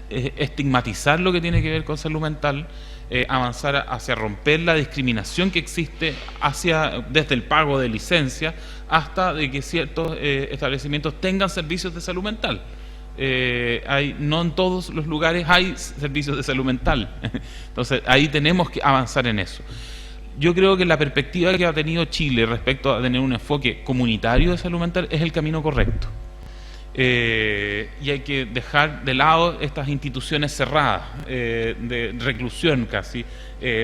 estigmatizar lo que tiene que ver con salud mental, avanzar hacia romper la discriminación que existe desde el pago de licencia hasta de que ciertos establecimientos tengan servicios de salud mental. No en todos los lugares hay servicios de salud mental. Entonces ahí tenemos que avanzar en eso. Yo creo que la perspectiva que ha tenido Chile respecto a tener un enfoque comunitario de salud mental es el camino correcto. Y hay que dejar de lado estas instituciones cerradas, de reclusión casi,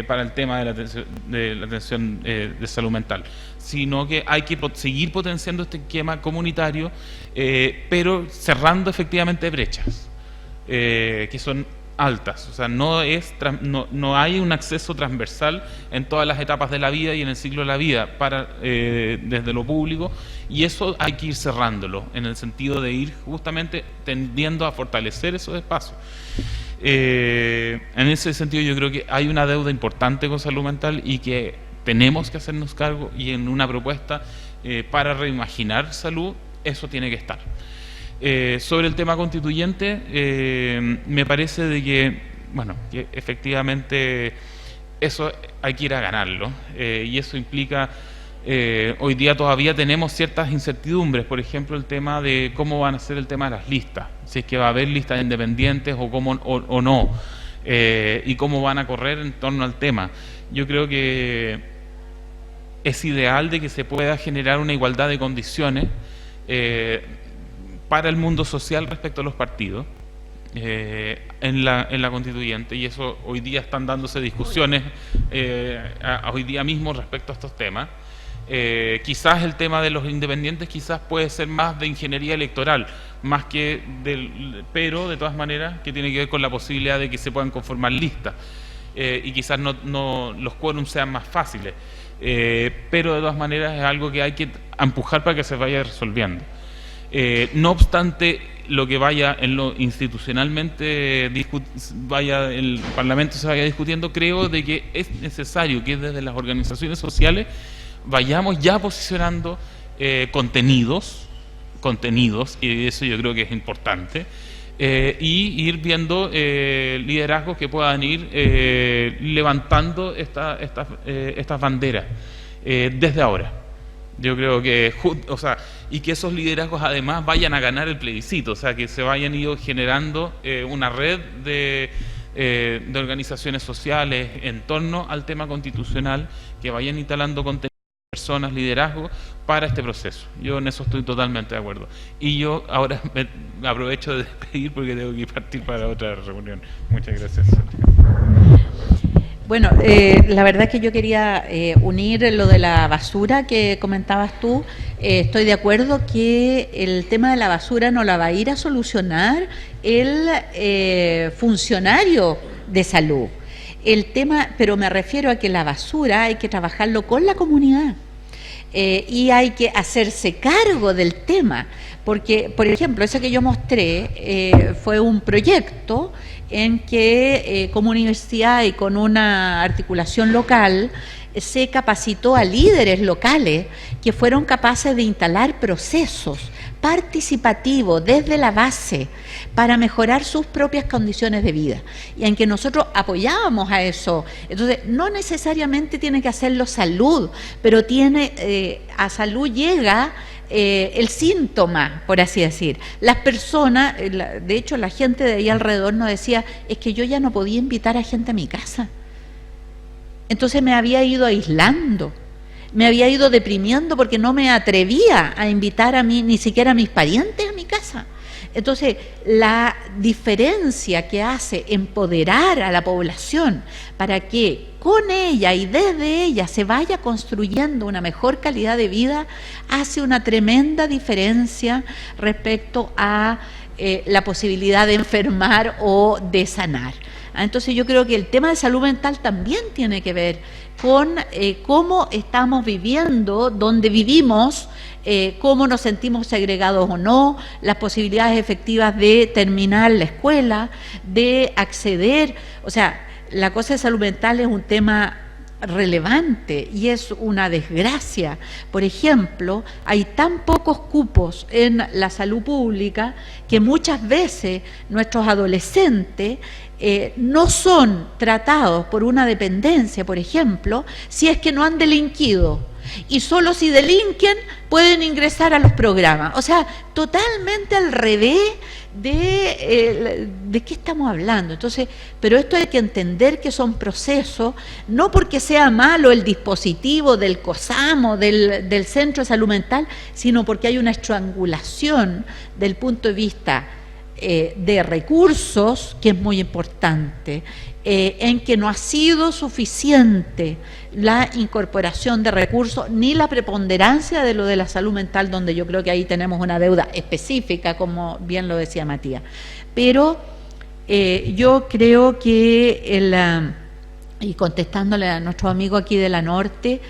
para el tema de la atención de salud mental, sino que hay que seguir potenciando este esquema comunitario, pero cerrando efectivamente brechas que son altas. O sea, no hay un acceso transversal en todas las etapas de la vida y en el ciclo de la vida desde lo público, y eso hay que ir cerrándolo en el sentido de ir justamente tendiendo a fortalecer esos espacios. En ese sentido yo creo que hay una deuda importante con salud mental y que tenemos que hacernos cargo, y en una propuesta para reimaginar salud eso tiene que estar. Sobre el tema constituyente, me parece de que efectivamente eso hay que ir a ganarlo, y eso implica, hoy día todavía tenemos ciertas incertidumbres, por ejemplo el tema de cómo van a ser el tema de las listas, si es que va a haber listas independientes o no, y cómo van a correr en torno al tema. Yo creo que es ideal de que se pueda generar una igualdad de condiciones para el mundo social respecto a los partidos en la constituyente, y eso hoy día están dándose discusiones hoy día mismo respecto a estos temas. Quizás el tema de los independientes quizás puede ser más de ingeniería electoral, más que pero de todas maneras que tiene que ver con la posibilidad de que se puedan conformar listas, y quizás no los quórums sean más fáciles, pero de todas maneras es algo que hay que empujar para que se vaya resolviendo. No obstante, lo que vaya en lo institucionalmente el Parlamento se vaya discutiendo, creo de que es necesario que desde las organizaciones sociales vayamos ya posicionando contenidos, y eso yo creo que es importante, y ir viendo liderazgos que puedan ir levantando estas banderas desde ahora. Yo creo que, y que esos liderazgos además vayan a ganar el plebiscito, o sea, que se vayan ido generando una red de organizaciones sociales en torno al tema constitucional, que vayan instalando contenidos personas, liderazgo para este proceso. Yo en eso estoy totalmente de acuerdo. Y yo ahora me aprovecho de despedir porque tengo que partir para otra reunión. Muchas gracias. Bueno, la verdad es que yo quería unir lo de la basura que comentabas tú. Estoy de acuerdo que el tema de la basura no la va a ir a solucionar el funcionario de salud. El tema, pero me refiero a que la basura hay que trabajarlo con la comunidad. Y hay que hacerse cargo del tema, porque, por ejemplo, ese que yo mostré fue un proyecto en que como universidad y con una articulación local se capacitó a líderes locales que fueron capaces de instalar procesos participativos desde la base para mejorar sus propias condiciones de vida, y en que nosotros apoyábamos a eso. Entonces, no necesariamente tiene que hacerlo salud, pero a salud llega el síntoma, por así decir. Las personas, de hecho la gente de ahí alrededor nos decía, es que yo ya no podía invitar a gente a mi casa. Entonces me había ido aislando, me había ido deprimiendo porque no me atrevía a invitar a mí, ni siquiera a mis parientes a mi casa. Entonces, la diferencia que hace empoderar a la población para que con ella y desde ella se vaya construyendo una mejor calidad de vida, hace una tremenda diferencia respecto a la posibilidad de enfermar o de sanar. Entonces yo creo que el tema de salud mental también tiene que ver con cómo estamos viviendo, dónde vivimos, cómo nos sentimos segregados o no, las posibilidades efectivas de terminar la escuela, de acceder. O sea, la cosa de salud mental es un tema relevante y es una desgracia. Por ejemplo, hay tan pocos cupos en la salud pública que muchas veces nuestros adolescentes no son tratados por una dependencia, por ejemplo, si es que no han delinquido, y solo si delinquen pueden ingresar a los programas. O sea, totalmente al revés de qué estamos hablando. Entonces, pero esto hay que entender que son procesos, no porque sea malo el dispositivo del COSAMO, del Centro de Salud Mental, sino porque hay una estrangulación del punto de vista de recursos, que es muy importante, en que no ha sido suficiente la incorporación de recursos ni la preponderancia de lo de la salud mental, donde yo creo que ahí tenemos una deuda específica, como bien lo decía Matías. Pero yo creo que, y contestándole a nuestro amigo aquí de la Norte,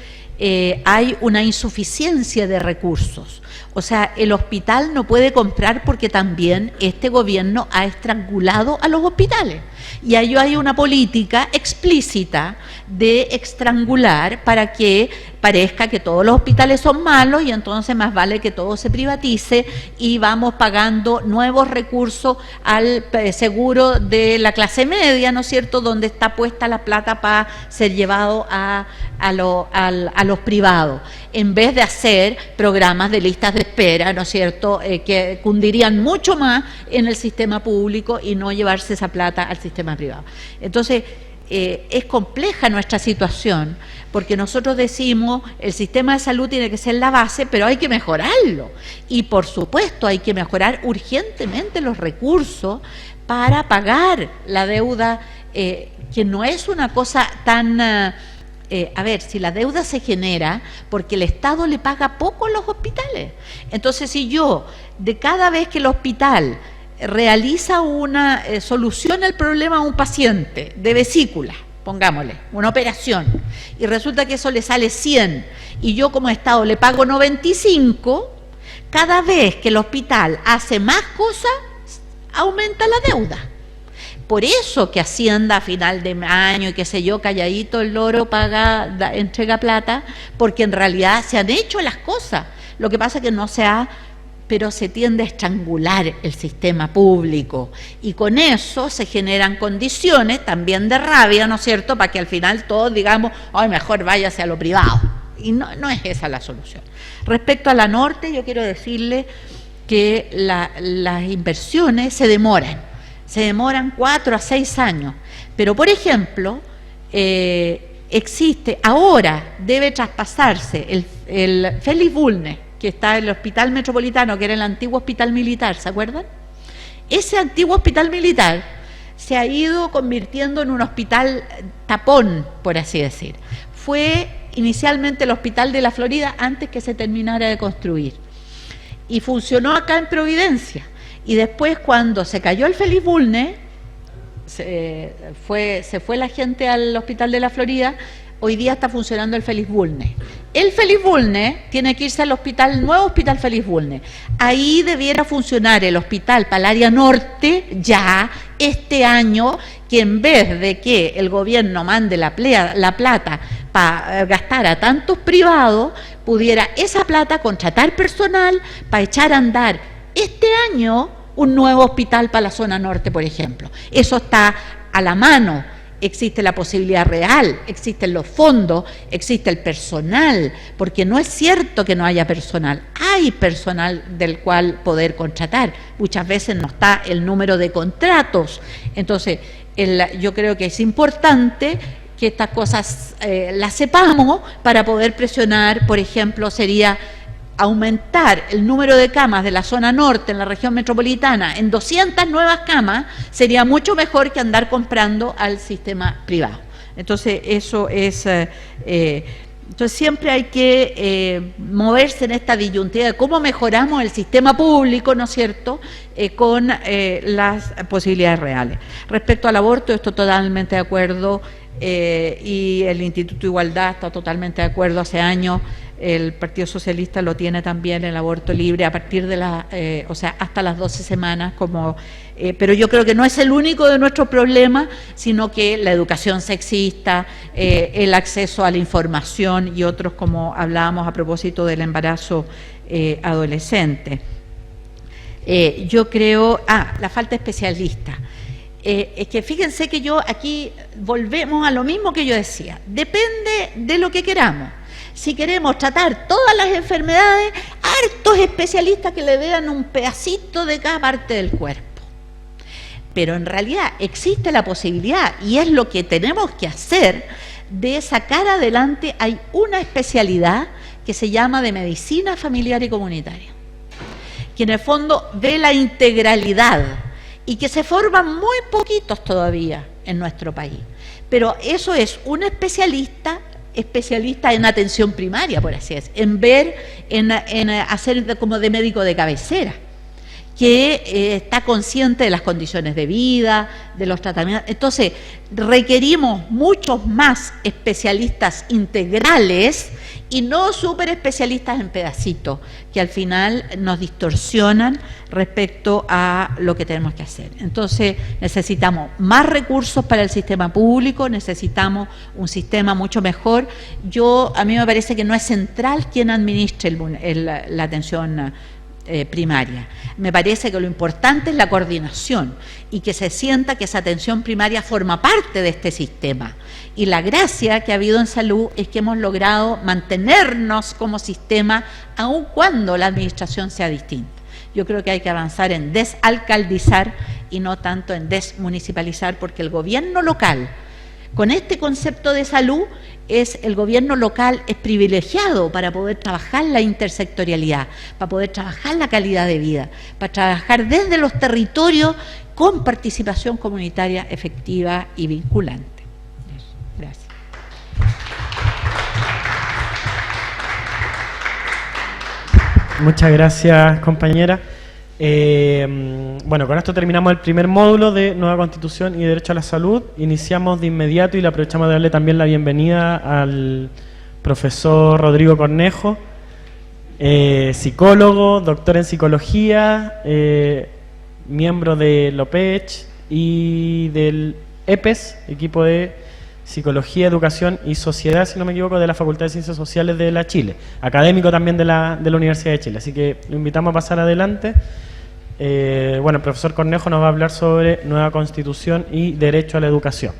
hay una insuficiencia de recursos. O sea, el hospital no puede comprar porque también este gobierno ha estrangulado a los hospitales. Y ahí hay una política explícita de estrangular para que parezca que todos los hospitales son malos y entonces más vale que todo se privatice y vamos pagando nuevos recursos al seguro de la clase media, ¿no es cierto?, donde está puesta la plata para ser llevado a los privados, en vez de hacer programas de listas de espera, ¿no es cierto?, que cundirían mucho más en el sistema público y no llevarse esa plata al sistema privado. Entonces, es compleja nuestra situación, porque nosotros decimos el sistema de salud tiene que ser la base, pero hay que mejorarlo. Y por supuesto hay que mejorar urgentemente los recursos para pagar la deuda, que no es una cosa tan... a ver, si la deuda se genera porque el Estado le paga poco a los hospitales. Entonces, si yo, de cada vez que el hospital realiza una solución al problema a un paciente de vesícula, pongámosle, una operación, y resulta que eso le sale 100 y yo como Estado le pago 95, cada vez que el hospital hace más cosas, aumenta la deuda. Por eso que Hacienda a final de año y qué sé yo, calladito el loro entrega plata, porque en realidad se han hecho las cosas. Lo que pasa es que no se ha, pero se tiende a estrangular el sistema público y con eso se generan condiciones también de rabia, ¿no es cierto?, para que al final todos digamos, ay, mejor váyase a lo privado. Y no es esa la solución. Respecto a la Norte, yo quiero decirle que las inversiones se demoran 4 a 6 años, pero por ejemplo, existe, ahora debe traspasarse el Félix Bulnes, que está en el Hospital Metropolitano, que era el antiguo hospital militar, ¿se acuerdan? Ese antiguo hospital militar se ha ido convirtiendo en un hospital tapón, por así decir. Fue inicialmente el Hospital de la Florida antes que se terminara de construir. Y funcionó acá en Providencia. Y después, cuando se cayó el Félix Bulnes, se fue la gente al Hospital de la Florida. Hoy día está funcionando el Félix Bulnes. El Félix Bulnes tiene que irse al hospital, el nuevo Hospital Félix Bulnes. Ahí debiera funcionar el hospital para el área norte ya este año, que en vez de que el gobierno mande la plata para gastar a tantos privados, pudiera esa plata contratar personal para echar a andar este año un nuevo hospital para la zona norte, por ejemplo. Eso está a la mano. Existe la posibilidad real, existen los fondos, existe el personal, porque no es cierto que no haya personal, hay personal del cual poder contratar, muchas veces no está el número de contratos. Entonces, yo creo que es importante que estas cosas las sepamos para poder presionar. Por ejemplo, sería aumentar el número de camas de la zona norte en la región metropolitana en 200 nuevas camas, sería mucho mejor que andar comprando al sistema privado. Entonces, eso es... entonces, siempre hay que moverse en esta disyuntiva de cómo mejoramos el sistema público, ¿no es cierto?, con las posibilidades reales. Respecto al aborto, estoy totalmente de acuerdo, y el Instituto de Igualdad está totalmente de acuerdo. Hace años el Partido Socialista lo tiene también, el aborto libre a partir de o sea, hasta las 12 semanas, pero yo creo que no es el único de nuestros problemas, sino que la educación sexista, el acceso a la información y otros, como hablábamos a propósito del embarazo adolescente. Yo creo, la falta de especialistas. Es que fíjense que yo aquí volvemos a lo mismo que yo decía, depende de lo que queramos. Si queremos tratar todas las enfermedades, hartos especialistas que le vean un pedacito de cada parte del cuerpo. Pero en realidad existe la posibilidad, y es lo que tenemos que hacer, de sacar adelante. Hay una especialidad que se llama de medicina familiar y comunitaria, que en el fondo ve la integralidad y que se forman muy poquitos todavía en nuestro país. Pero eso es un especialista en atención primaria, por así decirlo, en hacer como de médico de cabecera, que está consciente de las condiciones de vida, de los tratamientos. Entonces, requerimos muchos más especialistas integrales y no súper especialistas en pedacitos, que al final nos distorsionan respecto a lo que tenemos que hacer. Entonces, necesitamos más recursos para el sistema público, necesitamos un sistema mucho mejor. A mí me parece que no es central quien administre la atención primaria. Me parece que lo importante es la coordinación y que se sienta que esa atención primaria forma parte de este sistema. Y la gracia que ha habido en salud es que hemos logrado mantenernos como sistema aun cuando la administración sea distinta. Yo creo que hay que avanzar en desalcaldizar y no tanto en desmunicipalizar, porque el gobierno local, con este concepto de salud, el gobierno local es privilegiado para poder trabajar la intersectorialidad, para poder trabajar la calidad de vida, para trabajar desde los territorios con participación comunitaria efectiva y vinculante. Gracias. Muchas gracias, compañera. Bueno, con esto terminamos el primer módulo de Nueva Constitución y Derecho a la Salud. Iniciamos de inmediato y le aprovechamos de darle también la bienvenida al profesor Rodrigo Cornejo, psicólogo, doctor en psicología, miembro de LOPECH y del EPES, equipo de Psicología, Educación y Sociedad, si no me equivoco, de la Facultad de Ciencias Sociales de la Chile, académico también de la Universidad de Chile. Así que lo invitamos a pasar adelante. Bueno, el profesor Cornejo nos va a hablar sobre Nueva Constitución y Derecho a la Educación.